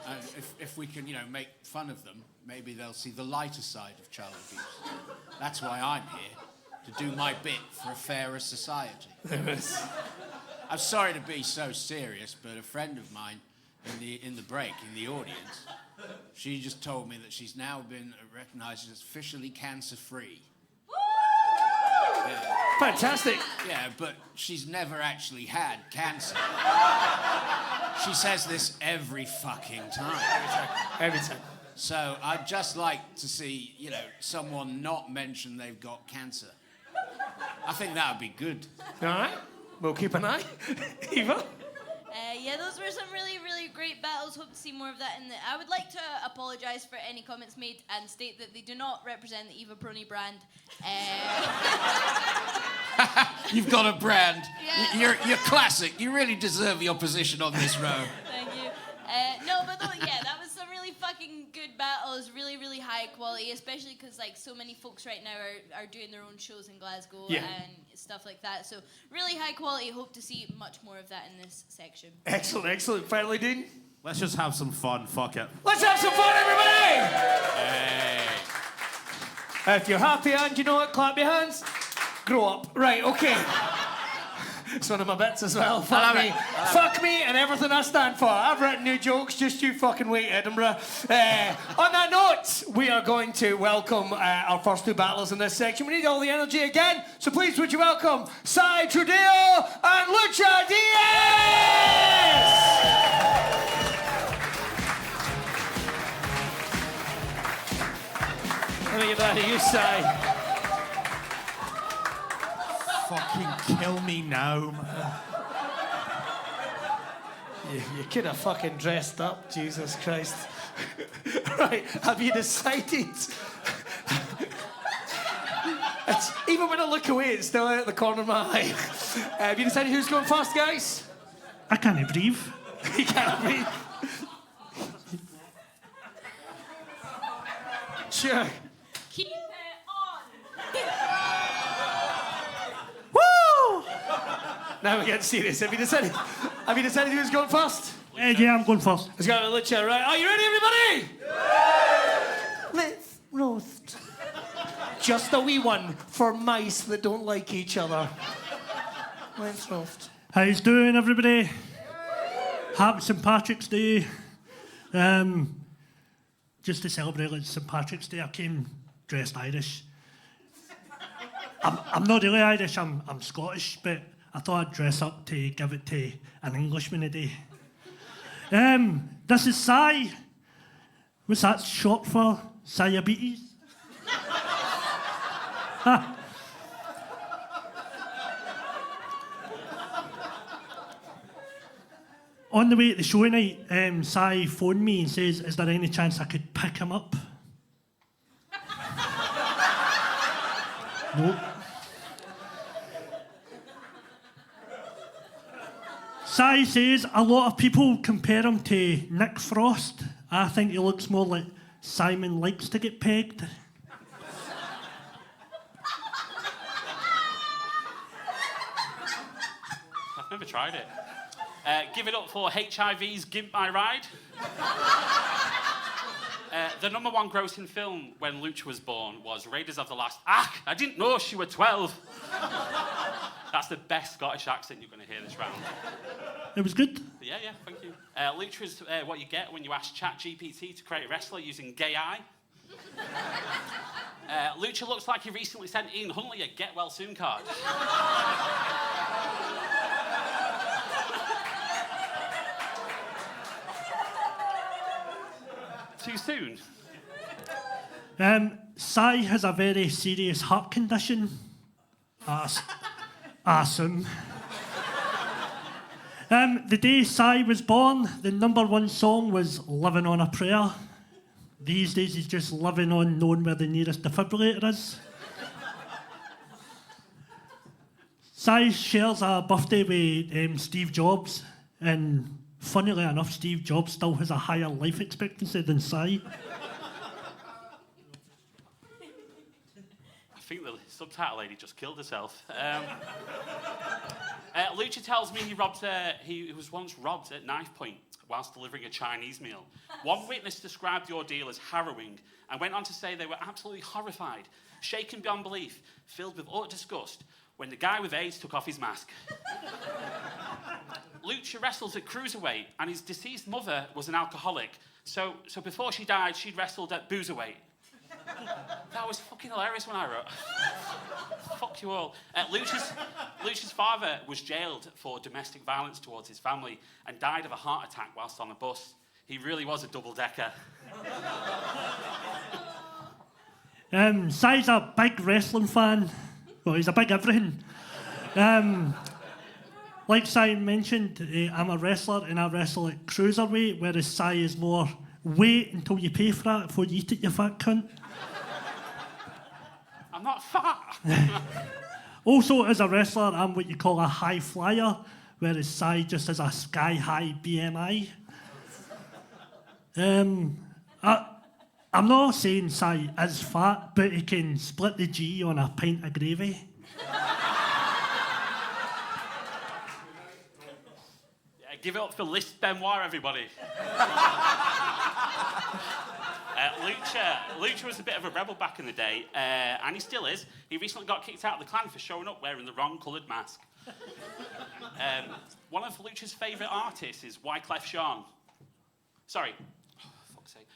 And if we can, make fun of them, maybe they'll see the lighter side of child abuse. That's why I'm here, to do my bit for a fairer society. I'm sorry to be so serious, but a friend of mine in the break, in the audience, she just told me that she's now been recognised as officially cancer-free. Yeah. Fantastic. Yeah, but she's never actually had cancer. She says this every fucking time. Every time. So I'd just like to see, someone not mention they've got cancer. I think that would be good. All right. We'll keep an eye. Eva? Yeah, those were some really, really great battles. Hope to see more of that. I would like to apologise for any comments made and state that they do not represent the Eva Peroni brand. You've got a brand. Yeah. You're classic. You really deserve your position on this row. Thank you. That was some really fucking good battles. Really, really high quality, especially because so many folks right now are doing their own shows in Glasgow and stuff like that. So really high quality. Hope to see much more of that in this section. Excellent. Finally, Dean? Let's just have some fun. Fuck it. Let's have some fun, everybody! Hey. If you're happy and you know it, clap your hands. Grow up. Right, okay. It's one of my bits as well. Fuck me. Fuck me and everything I stand for. I've written new jokes, just you fucking wait, Edinburgh. On that note, we are going to welcome our first 2 battlers in this section. We need all the energy again, so please would you welcome Si Trudillo and Lucha DS! Let me get that to you, Si. Fucking kill me now, man. You could have fucking dressed up, Jesus Christ. Right, have you decided? Even when I look away, it's still out of the corner of my eye. Have you decided who's going first, guys? I can't breathe. You can't breathe. Sure. Keep it on. Now we're getting serious. Have you decided who's going first? Yeah, I'm going first. Let's go with Lucha, right? Are you ready, everybody? Yeah! Let's roast. Just a wee one for mice that don't like each other. Let's roast. How's doing, everybody? Happy St. Patrick's Day. Just to celebrate like St. Patrick's Day, I came dressed Irish. I'm not really Irish, I'm Scottish, but I thought I'd dress up to give it to an Englishman today. This is Si. What's that short for? Diabetes? On the way to the show tonight, Si phoned me and says, is there any chance I could pick him up? Nope. Si says a lot of people compare him to Nick Frost. I think he looks more like Simon Likes to Get Pegged. I've never tried it. Give it up for HIV's Gimp My Ride. The #1 grossing film when Lucha was born was Raiders of the Lost Ark. I didn't know she were 12. That's the best Scottish accent you're going to hear this round. It was good. Yeah, thank you. Lucha is what you get when you ask ChatGPT to create a wrestler using gay eye. Lucha looks like he recently sent Ian Huntley a get well soon card. Too soon? Si has a very serious heart condition. Awesome. The day Si was born, the #1 song was Living on a Prayer. These days he's just living on knowing where the nearest defibrillator is. Si shares a birthday with Steve Jobs, and funnily enough, Steve Jobs still has a higher life expectancy than Si. I think the subtitle lady just killed herself. Lucha tells me he was once robbed at knife point whilst delivering a Chinese meal. One witness described the ordeal as harrowing and went on to say they were absolutely horrified, shaken beyond belief, filled with utter disgust when the guy with AIDS took off his mask. Lucha wrestles at cruiserweight, and his deceased mother was an alcoholic. So before she died, she'd wrestled at boozerweight. That was fucking hilarious when I wrote. Fuck you all. Lucha's father was jailed for domestic violence towards his family and died of a heart attack whilst on a bus. He really was a double-decker. Si's a big wrestling fan. Well, he's a big everything. Like Si mentioned, I'm a wrestler and I wrestle at cruiserweight, whereas Si is more wait until you pay for it before you eat it, you fat cunt. I'm not fat. Also, as a wrestler, I'm what you call a high flyer, whereas Si just has a sky-high BMI. I'm not saying Si is fat, but he can split the G on a pint of gravy. Give it up for List Benoit, everybody. Lucha was a bit of a rebel back in the day, and he still is. He recently got kicked out of the clan for showing up wearing the wrong coloured mask. One of Lucha's favourite artists is Wyclef Jean. Sorry. Oh, fuck's sake.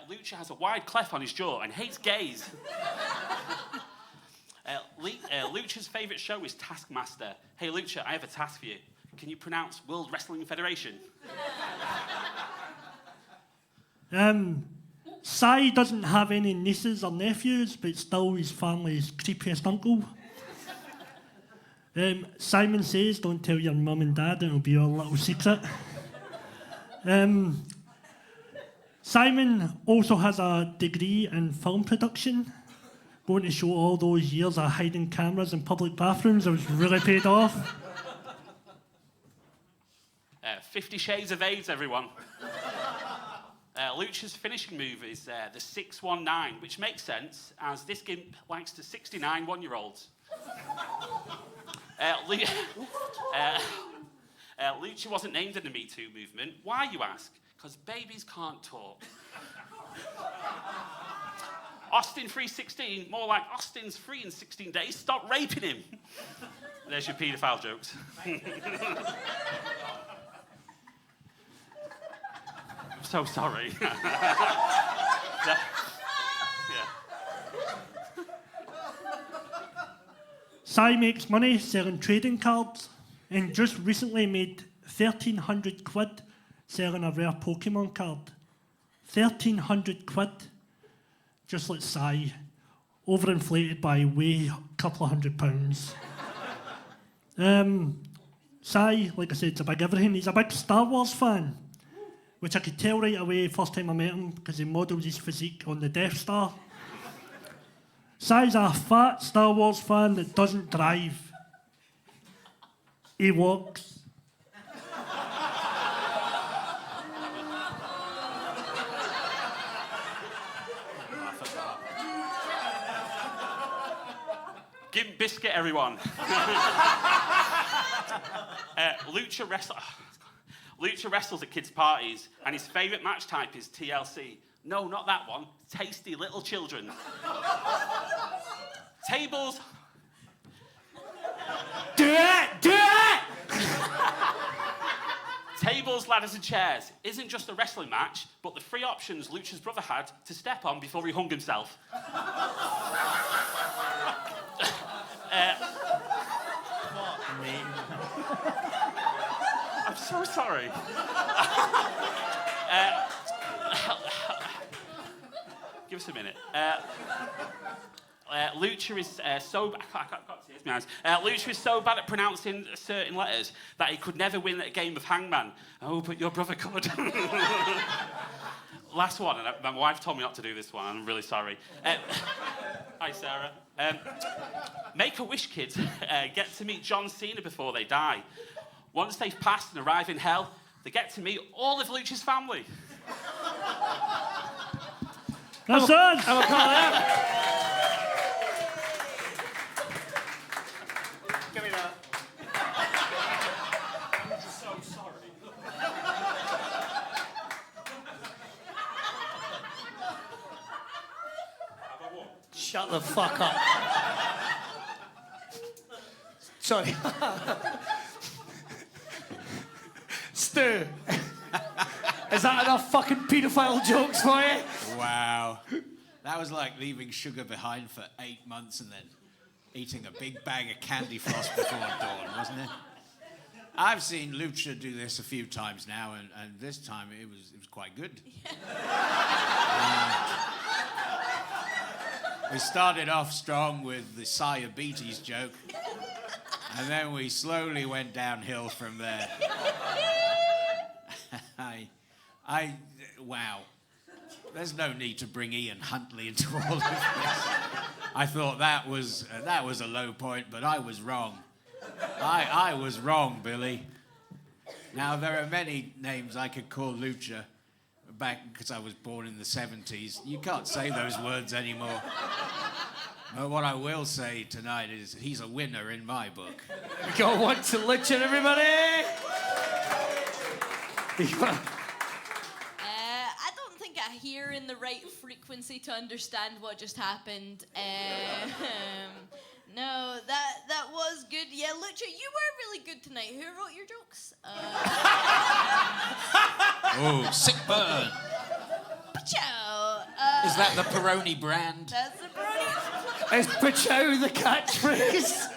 Lucha has a wide cleft on his jaw and hates gays. Lucha's favourite show is Taskmaster. Hey, Lucha, I have a task for you. Can you pronounce World Wrestling Federation? Si doesn't have any nieces or nephews, but still his family's creepiest uncle. Simon says, don't tell your mum and dad, it'll be your little secret. Simon also has a degree in film production. Going to show all those years of hiding cameras in public bathrooms, it was really paid off. 50 Shades of AIDS, everyone. Lucha's finishing move is the 619, which makes sense, as this gimp likes to 69 one-year-olds. Lucha wasn't named in the Me Too movement. Why, you ask? Because babies can't talk. Austin 316, more like Austin's free in 16 days. Stop raping him. There's your paedophile jokes. I'm so sorry. Yeah. Si makes money selling trading cards and just recently made 1,300 quid selling a rare Pokemon card. 1,300 quid. Just like Si, overinflated by way a couple of £100. Si, like I said, is a big everything. He's a big Star Wars fan, which I could tell right away first time I met him because he modelled his physique on the Death Star. Si's a fat Star Wars fan that doesn't drive. He walks. Give him biscuit, everyone. Lucha wrestles at kids' parties, and his favourite match type is TLC. No, not that one. Tasty little children. Tables. Do it! Do it! Tables, ladders, and chairs isn't just a wrestling match, but the three options Lucha's brother had to step on before he hung himself. I'm so sorry. Give us a minute. Lucha is so... I can't see his eyes. Lucha is so bad at pronouncing certain letters that he could never win a game of Hangman. Oh, but your brother could. Last one, and my wife told me not to do this one. I'm really sorry. Hi, Sarah. Make-A-Wish kids get to meet John Cena before they die. Once they've passed and arrive in hell, they get to meet all of Lucha's family. That's us! I'm a call out. Give me that. I'm so sorry. Shut the fuck up. Sorry. Stu, is that enough fucking paedophile jokes for you? Wow. That was like leaving sugar behind for 8 months and then eating a big bag of candy floss before dawn, wasn't it? I've seen Lucha do this a few times now, and this time it was quite good. We started off strong with the diabetes joke, and then we slowly went downhill from there. Wow. There's no need to bring Ian Huntley into all of this. I thought that was a low point, but I was wrong. I was wrong, Billy. Now, there are many names I could call Lucha back because I was born in the 70s. You can't say those words anymore. But what I will say tonight is he's a winner in my book. We got one to Lucha, everybody! I don't think I hear in the right frequency to understand what just happened. No, that was good. Yeah, Lucha, you were really good tonight. Who wrote your jokes? Oh, sick burn. Pachow. Is that the Peroni brand? That's the Peroni. Is Pachow the catchphrase?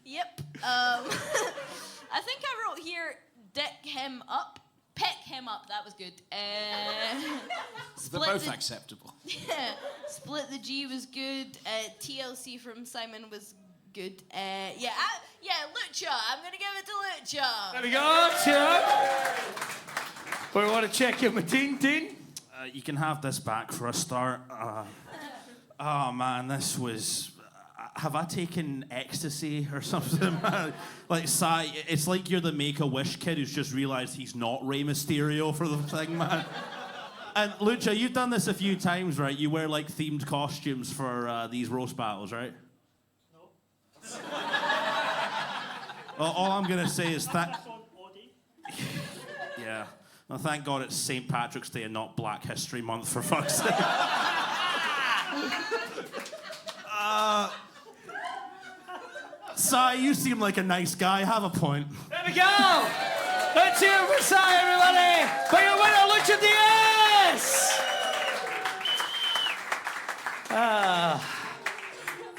Yep. I think I wrote here, dick him up. Peck him up, that was good. They're both acceptable. Yeah. Split the G was good. TLC from Simon was good. Lucha. I'm going to give it to Lucha. There we go, Chuck. We want to check in with Dean. You can have this back for a start. Oh man, this was... Have I taken ecstasy or something? Like, Si, it's like you're the Make-A-Wish kid who's just realised he's not Rey Mysterio for the thing, man. And Lucha, you've done this a few times, right? You wear, like, themed costumes for these roast battles, right? No. Well, all I'm going to say is that... Yeah. Well, thank God it's St. Patrick's Day and not Black History Month, for fuck's sake. Si, you seem like a nice guy. Have a point. There we go! Let's hear it for Si, everybody! For your winner, Lucha DS!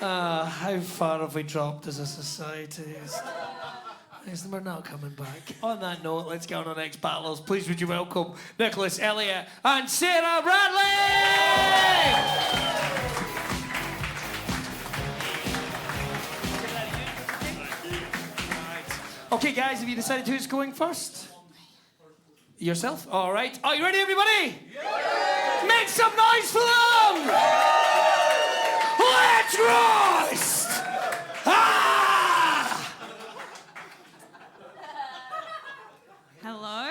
How far have we dropped as a society? We're not coming back. On that note, let's get on our next battlers. Please would you welcome Nicholas, Elliott, and Sarah Bradley! Okay, guys, have you decided who's going first? Yourself? All right. Are you ready, everybody? Yeah. Make some noise for them! Let's roast! Ah! Hello.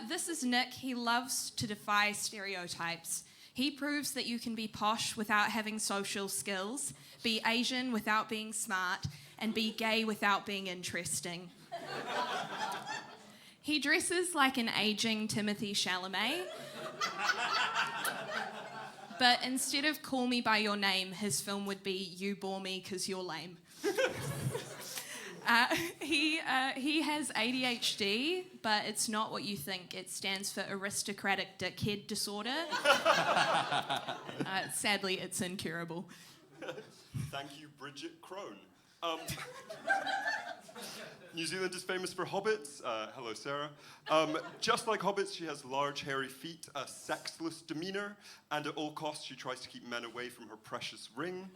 This is Nick. He loves to defy stereotypes. He proves that you can be posh without having social skills, be Asian without being smart, and be gay without being interesting. He dresses like an aging Timothy Chalamet. But instead of Call Me By Your Name, his film would be You Bore Me 'Cause You're Lame. He has ADHD, but it's not what you think. It stands for aristocratic dickhead disorder. Sadly, it's incurable. Thank you, Bridget Crone. New Zealand is famous for hobbits. Hello, Sarah. Just like hobbits, she has large, hairy feet, a sexless demeanor, and at all costs, she tries to keep men away from her precious ring,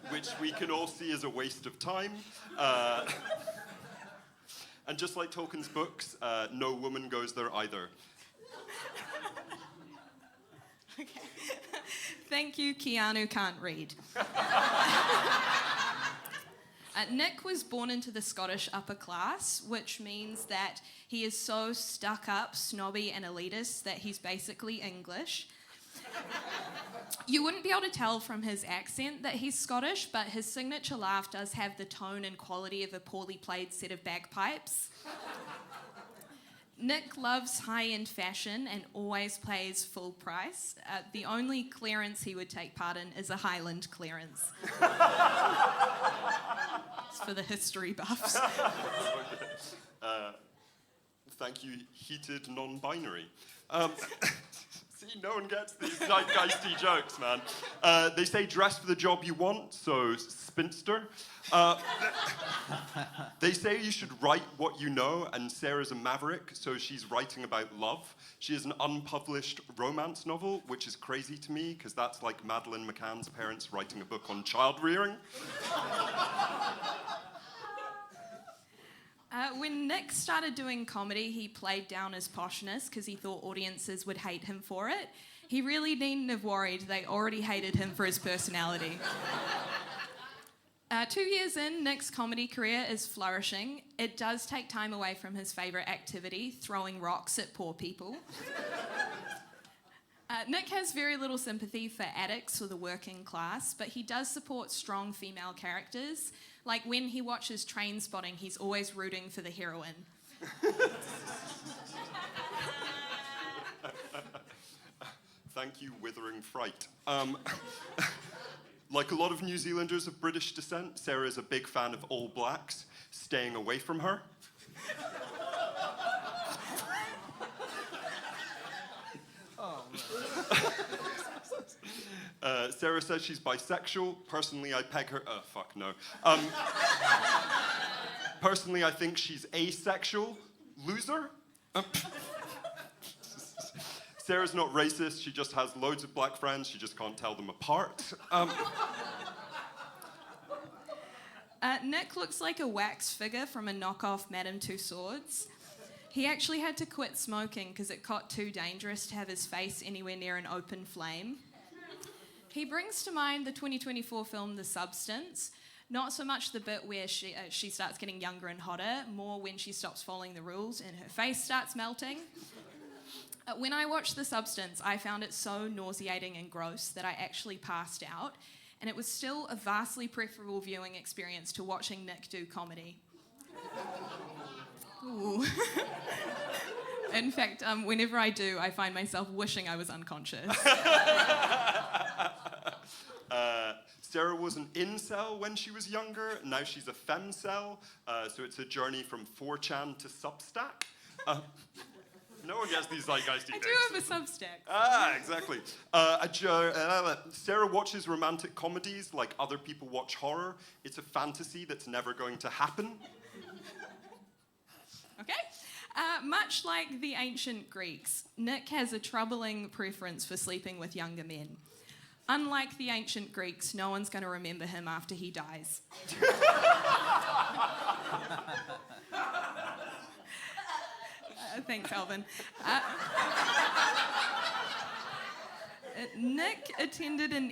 which we can all see as a waste of time. And just like Tolkien's books, no woman goes there either. Okay. Thank you, Keanu can't read. Nick was born into the Scottish upper class, which means that he is so stuck up, snobby, and elitist that he's basically English. You wouldn't be able to tell from his accent that he's Scottish, but his signature laugh does have the tone and quality of a poorly played set of bagpipes. Nick loves high-end fashion and always pays full price. The only clearance he would take part in is a Highland clearance. It's for the history buffs. Thank you, heated non-binary. See, no one gets these zeitgeisty jokes, man. They say dress for the job you want, so spinster. They say you should write what you know, and Sarah's a maverick, so she's writing about love. She has an unpublished romance novel, which is crazy to me, because that's like Madeleine McCann's parents writing a book on child rearing. When Nick started doing comedy, he played down his poshness because he thought audiences would hate him for it. He really needn't have worried. They already hated him for his personality. 2 years in, Nick's comedy career is flourishing. It does take time away from his favourite activity, throwing rocks at poor people. Nick has very little sympathy for addicts or the working class, but he does support strong female characters. Like when he watches Trainspotting, he's always rooting for the heroine. Thank you, Withering Fright. Like a lot of New Zealanders of British descent, Sarah is a big fan of All Blacks, staying away from her. Sarah says she's bisexual. Personally, I peg her... fuck, no. Personally, I think she's asexual. Loser? Sarah's not racist. She just has loads of black friends. She just can't tell them apart. Nick looks like a wax figure from a knockoff Madame Tussauds. He actually had to quit smoking because it got too dangerous to have his face anywhere near an open flame. He brings to mind the 2024 film The Substance. Not so much the bit where she starts getting younger and hotter, more when she stops following the rules and her face starts melting. When I watched The Substance, I found it so nauseating and gross that I actually passed out. and it was still a vastly preferable viewing experience to watching Nick do comedy. Ooh. In fact, whenever I do, I find myself wishing I was unconscious. Sarah was an incel when she was younger. Now she's a femcel. So it's a journey from 4chan to Substack. No one gets these zeitgeisty I things. do have a Substack. Ah, exactly. Sarah watches romantic comedies like other people watch horror. It's a fantasy that's never going to happen. Okay. Much like the ancient Greeks, Nick has a troubling preference for sleeping with younger men. Unlike the ancient Greeks, no one's going to remember him after he dies. Thanks, Alvin. Nick attended an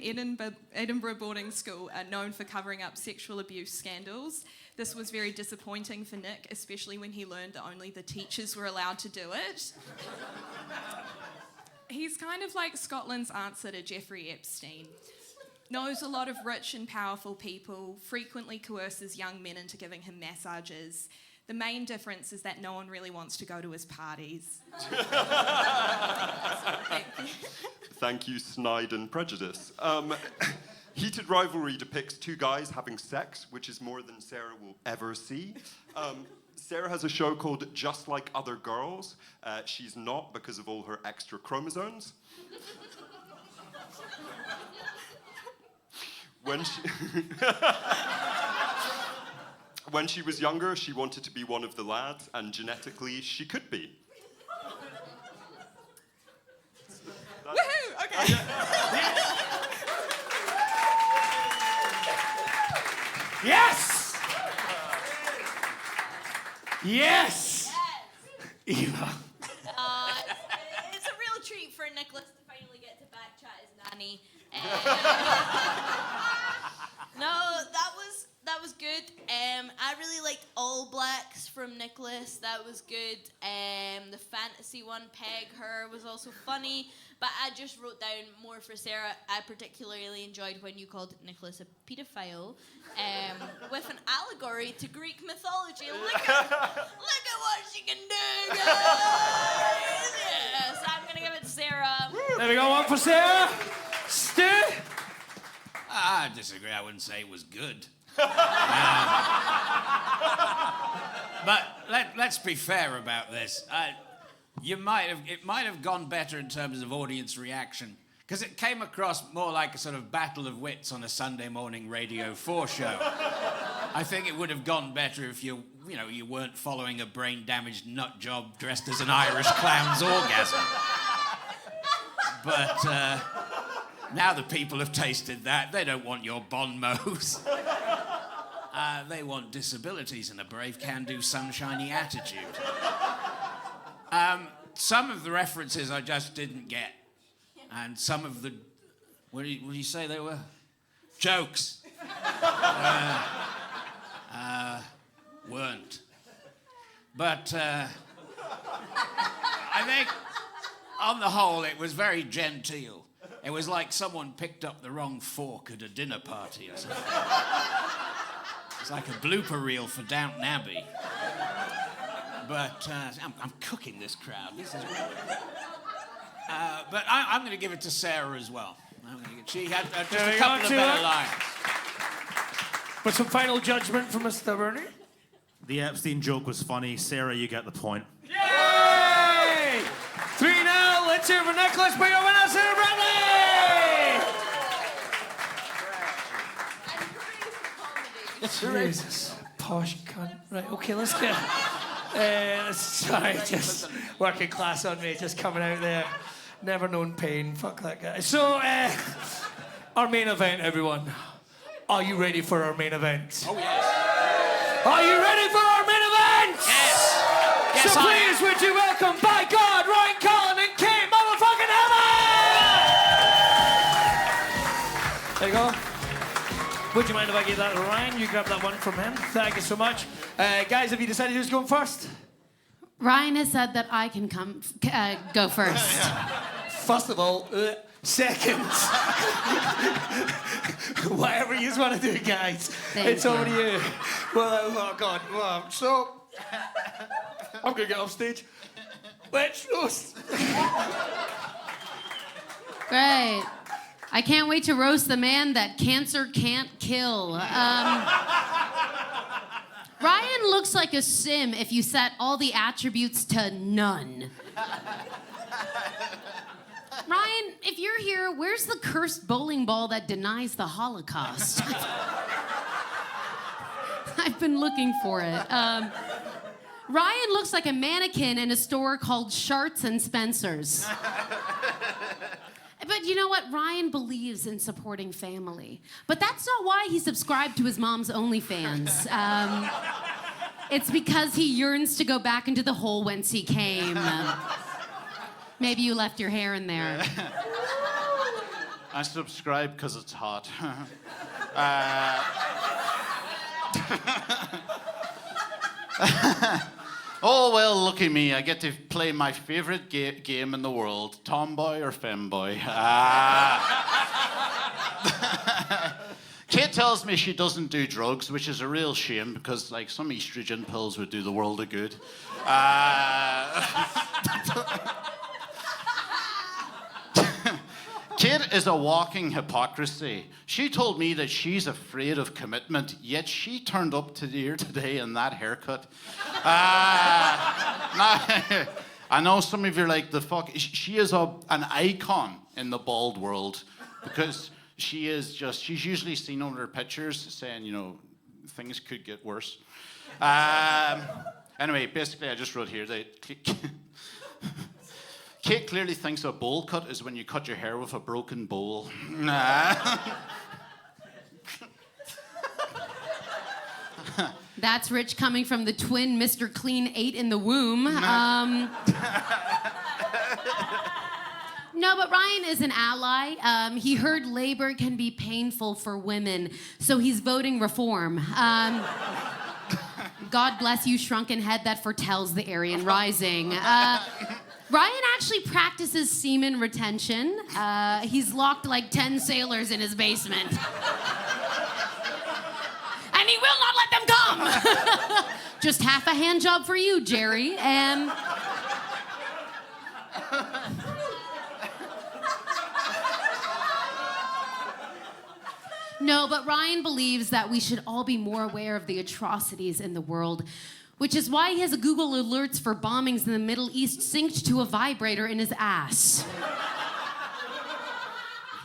Edinburgh boarding school known for covering up sexual abuse scandals. This was very disappointing for Nick, especially when he learned that only the teachers were allowed to do it. He's kind of like Scotland's answer to Jeffrey Epstein. Knows a lot of rich and powerful people, frequently coerces young men into giving him massages. The main difference is that no one really wants to go to his parties. Thank you, Snide and Prejudice. Heated Rivalry depicts two guys having sex, which is more than Sarah will ever see. Sarah has a show called Just Like Other Girls. She's not because of all her extra chromosomes. When she was younger, she wanted to be one of the lads, and genetically, she could be. Woohoo! Okay. Yes! Yes! Eva. It's a real treat for Nicholas to finally get to backchat his nanny. No, that was good. I really liked All Blacks from Nicholas. That was good. The fantasy one, Peg Her, was also funny. But I just wrote down more for Sarah. I particularly enjoyed when you called Nicholas a paedophile, with an allegory to Greek mythology. Look at what she can do, guys! Yes, I'm gonna give it to Sarah. There we go, one for Sarah. Stu? I disagree. I wouldn't say it was good. But let's be fair about this. It might have gone better in terms of audience reaction, because it came across more like a sort of battle of wits on a Sunday morning Radio 4 show. I think it would have gone better if you weren't following a brain-damaged nut job dressed as an Irish clown's orgasm. But now the people have tasted that, they don't want your bon mots. They want disabilities and a brave can-do sunshiny attitude. Some of the references I just didn't get. And some of the... What do you say they were? Jokes. Weren't. But I think, on the whole, it was very genteel. It was like someone picked up the wrong fork at a dinner party or something. It's like a blooper reel for Downton Abbey. But I'm cooking this crowd. This is great. But I'm going to give it to Sarah as well. She had just a couple of better lines. But some final judgment from Mr. Beirne? The Epstein joke was funny. Sarah, you get the point. Yay! 3-0. Let's hear for Nicholas. But your winner, Sarah Bradley! Jesus. Posh cunt. Right, okay, let's get... sorry, just working class on me, just coming out there. Never known pain. Fuck that guy. So, our main event, everyone. Are you ready for our main event? Oh, yes. Are you ready for our main event? Yes. Yes, so please, would you welcome, by God, Ryan, Cullen, and Kate motherfucking Alvin! There you go. Would you mind if I give that to Ryan? You grab that one from him. Thank you so much. Guys, have you decided who's going first? Ryan has said that I can go first. First of all, second, whatever you want to do, guys, it's over to you. Well, oh God, well, so I'm gonna get off stage. Let's roast. Great. I can't wait to roast the man that cancer can't kill. Ryan looks like a sim if you set all the attributes to none. Ryan, if you're here, where's the cursed bowling ball that denies the Holocaust? I've been looking for it. Ryan looks like a mannequin in a store called Sharts and Spencer's. But you know what? Ryan believes in supporting family. But that's not why he subscribed to his mom's OnlyFans. It's because he yearns to go back into the hole whence he came. Maybe you left your hair in there. I subscribe because it's hot. Oh, well, look at me. I get to play my favorite game in the world, tomboy or femboy. Kate tells me she doesn't do drugs, which is a real shame because, like, some estrogen pills would do the world of good. Kate is a walking hypocrisy. She told me that she's afraid of commitment, yet she turned up here today in that haircut. I know some of you are like, the fuck. She is an icon in the bald world because she's usually seen on her pictures saying, you know, things could get worse. Anyway, basically, I just wrote here that Kate clearly thinks a bowl cut is when you cut your hair with a broken bowl. That's rich coming from the twin Mr. Clean 8 in the womb. No, but Ryan is an ally. He heard labor can be painful for women, so he's voting reform. God bless you, shrunken head that foretells the Aryan Rising. Ryan actually practices semen retention. He's locked like 10 sailors in his basement. And he will not let them come! Just half a hand job for you, Jerry. No, but Ryan believes that we should all be more aware of the atrocities in the world, which is why he has a Google alerts for bombings in the Middle East synced to a vibrator in his ass.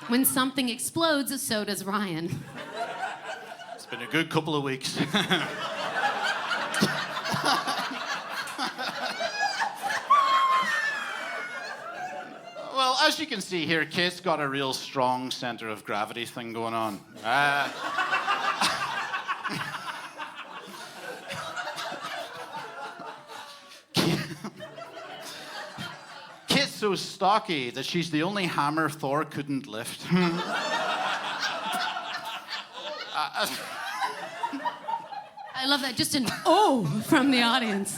When something explodes, so does Ryan. It's been a good couple of weeks. Well, as you can see here, Kate's got a real strong center of gravity thing going on. Kate's so stocky that she's the only hammer Thor couldn't lift. I love that. Just an oh from the audience.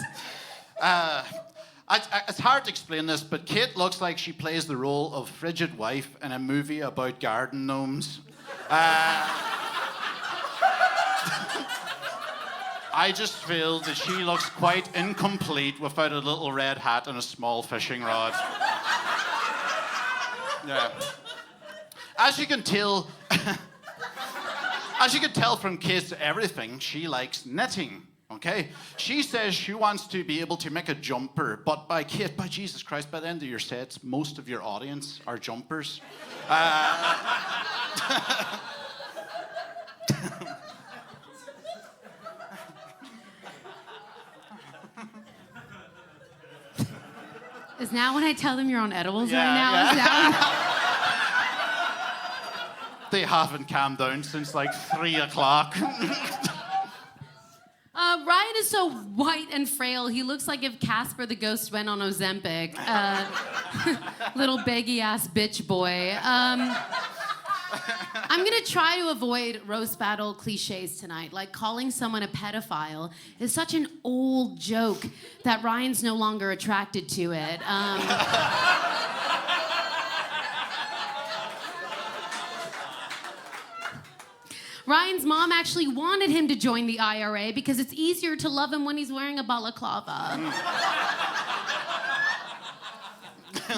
It's hard to explain this, but Kate looks like she plays the role of frigid wife in a movie about garden gnomes. I just feel that she looks quite incomplete without a little red hat and a small fishing rod. Yeah. As you can tell from Kate's everything, she likes knitting. Okay? She says she wants to be able to make a jumper, but by Jesus Christ, by the end of your sets, most of your audience are jumpers. Is now when I tell them you're on edibles Yeah, right now? yeah. Is that They haven't calmed down since like 3 o'clock. Ryan is so white and frail, he looks like if Casper the Ghost went on Ozempic. Little baggy-ass bitch boy. I'm gonna try to avoid roast battle cliches tonight. Like calling someone a pedophile is such an old joke that Ryan's no longer attracted to it. Ryan's mom actually wanted him to join the IRA because it's easier to love him when he's wearing a balaclava.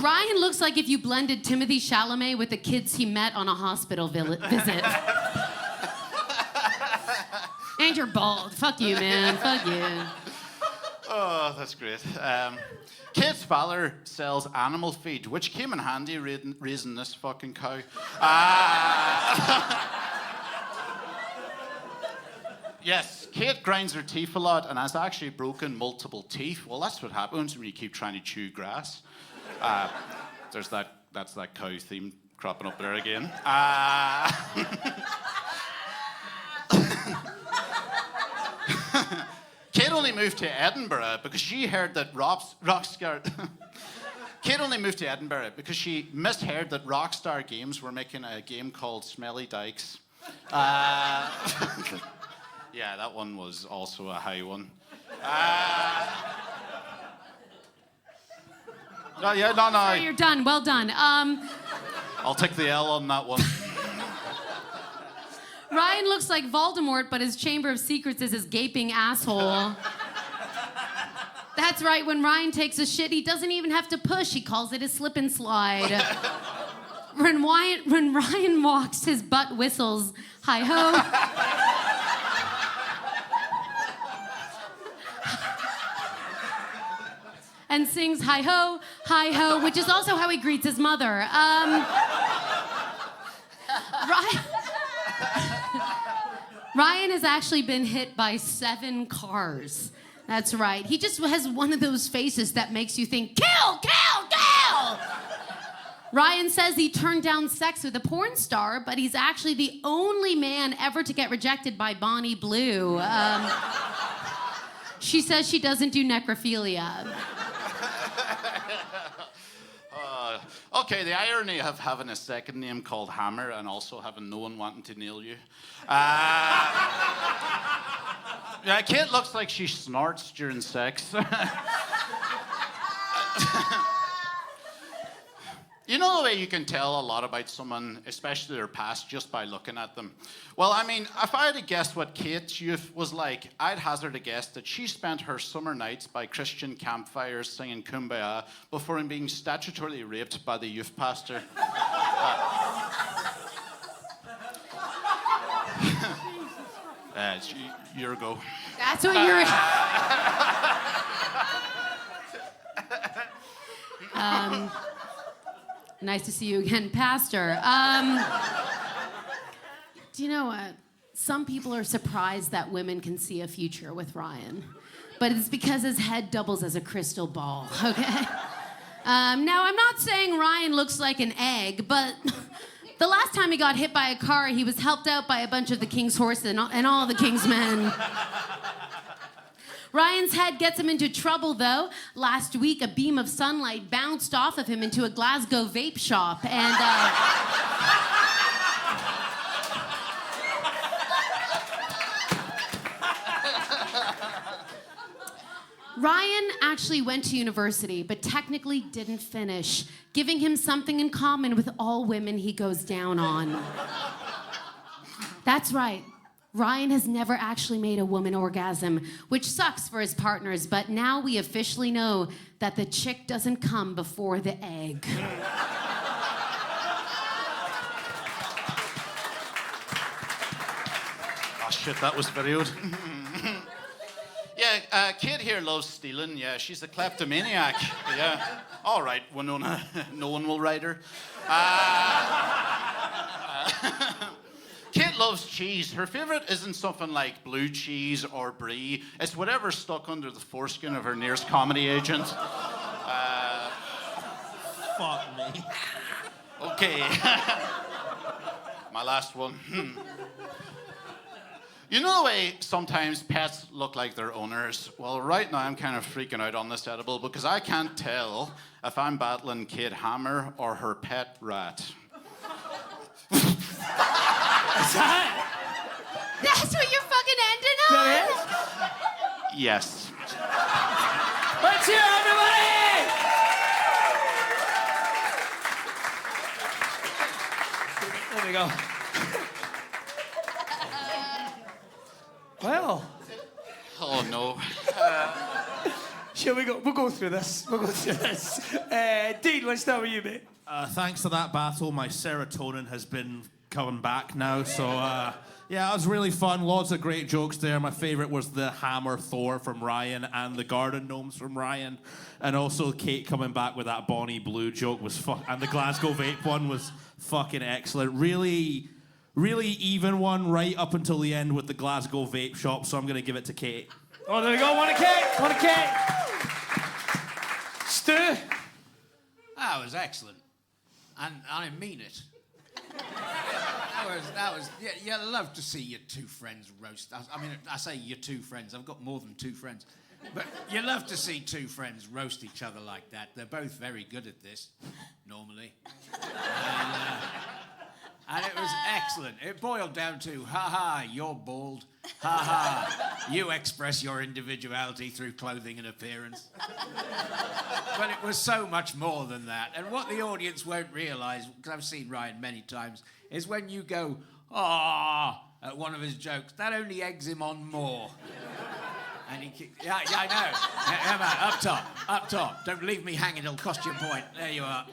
Ryan looks like if you blended Timothy Chalamet with the kids he met on a hospital visit. And you're bald. Fuck you, man. Fuck you. Oh, that's great. Kate's father sells animal feed, which came in handy raising this fucking cow. Yes, Kate grinds her teeth a lot and has actually broken multiple teeth. Well, that's what happens when you keep trying to chew grass. That's that cow theme cropping up there again. Kate only moved to Edinburgh because she heard that Kate only moved to Edinburgh because she misheard that Rockstar Games were making a game called Smelly Dykes. Yeah, that one was also a high one. No. Sorry, you're done. Well done. I'll take the L on that one. Ryan looks like Voldemort, but his Chamber of Secrets is his gaping asshole. That's right, when Ryan takes a shit, he doesn't even have to push. He calls it a slip and slide. When Ryan walks, his butt whistles, hi-ho. And sings hi-ho, hi-ho, which is also how he greets his mother. Ryan has actually been hit by 7 cars. That's right. He just has one of those faces that makes you think, kill, kill, kill! Ryan says he turned down sex with a porn star, but he's actually the only man ever to get rejected by Bonnie Blue. She says she doesn't do necrophilia. Okay, the irony of having a second name called Hammer and also having no one wanting to nail you. Yeah, Kate looks like she snorts during sex. You know the way you can tell a lot about someone, especially their past, just by looking at them? Well, I mean, if I had to guess what Kate's youth was like, I'd hazard a guess that she spent her summer nights by Christian campfires singing Kumbaya before being statutorily raped by the youth pastor. It's your go. That's what you're... Nice to see you again, Pastor. Do you know what? Some people are surprised that women can see a future with Ryan, but it's because his head doubles as a crystal ball, okay? Now, I'm not saying Ryan looks like an egg, but the last time he got hit by a car, he was helped out by a bunch of the king's horses and all the king's men. Ryan's head gets him into trouble, though. Last week, a beam of sunlight bounced off of him into a Glasgow vape shop, and... Ryan actually went to university, but technically didn't finish, giving him something in common with all women he goes down on. That's right. Ryan has never actually made a woman orgasm, which sucks for his partners, but now we officially know that the chick doesn't come before the egg. Oh shit, that was videoed. Yeah, Kate here loves stealing. Yeah, she's a kleptomaniac. Yeah. All right, Winona. No one will ride her. Kate loves cheese. Her favorite isn't something like blue cheese or brie. It's whatever's stuck under the foreskin of her nearest comedy agent. Fuck me. Okay. My last one. You know the way sometimes pets look like their owners? Well, right now I'm kind of freaking out on this edible because I can't tell if I'm battling Kate Hammer or her pet rat. That's what you're fucking ending on? Yes. Let's hear everybody! There we go. Well. Oh no. Shall we go? We'll go through this. Dean, let's start with you, mate. Thanks to that battle, my serotonin has been coming back now. So, yeah, it was really fun. Lots of great jokes there. My favourite was the hammer Thor from Ryan and the garden gnomes from Ryan. And also Kate coming back with that Bonnie Blue joke was and the Glasgow Vape one was fucking excellent. Really, really even one right up until the end with the Glasgow Vape shop. So I'm going to give it to Kate. Oh, there we go. One to Kate. Stu? That was excellent. And I mean it. That was, yeah, I love to see your two friends roast. I mean, I say your two friends. I've got more than two friends. But you love to see two friends roast each other like that. They're both very good at this, normally. And it was excellent. It boiled down to, ha-ha, you're bald. Ha-ha, you express your individuality through clothing and appearance. But it was so much more than that. And what the audience won't realise, because I've seen Ryan many times, is when you go, ah, at one of his jokes, that only eggs him on more. And he kicks, yeah, I know. Yeah, man, up top. Don't leave me hanging, it'll cost you a point. There you are.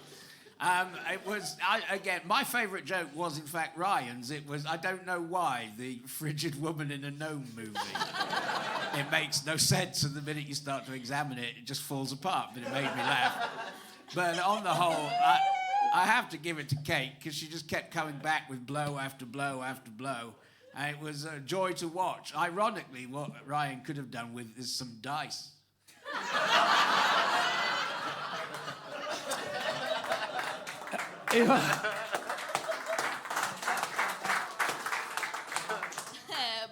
It was, again, my favourite joke was, in fact, Ryan's. It was, I don't know why, the frigid woman in a gnome movie. It makes no sense, and the minute you start to examine it, it just falls apart, but it made me laugh. But on the whole, I have to give it to Kate, because she just kept coming back with blow after blow after blow. And it was a joy to watch. Ironically, what Ryan could have done with is some dice.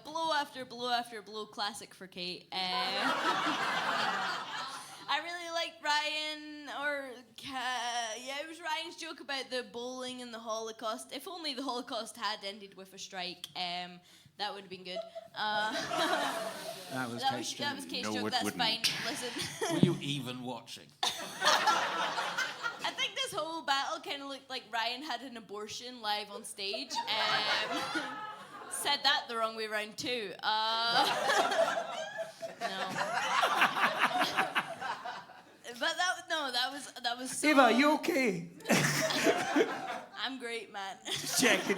Blow after blow after blow, classic for Kate. I really liked Ryan, it was Ryan's joke about the bowling and the Holocaust. If only the Holocaust had ended with a strike, that would have been good. That was Kate's joke. That's fine. Listen. Were you even watching? I think this whole battle kind of looked like Ryan had an abortion live on stage. Said that the wrong way around too. No. But that was so... Eva, you okay? I'm great, man. Just checking.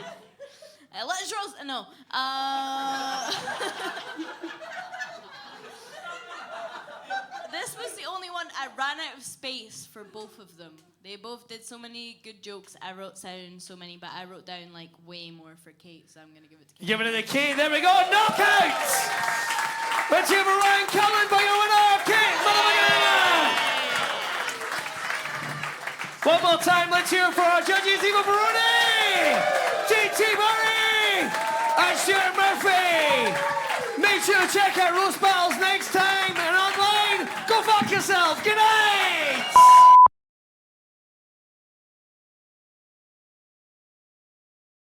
Let's roast... No. This was the only one I ran out of space for both of them. They both did so many good jokes. I wrote down so many, but I wrote down like way more for Kate, so I'm going to give it to Kate. Giving it to Kate. There we go. Knockouts! Let's give a round Cullen by your winner, Kate. One more time, let's hear it for our judges, Eva Peroni, JT Murray, and Stuart Murphy. Make sure to check out Roast Battles next time and online. Go fuck yourself. Good night.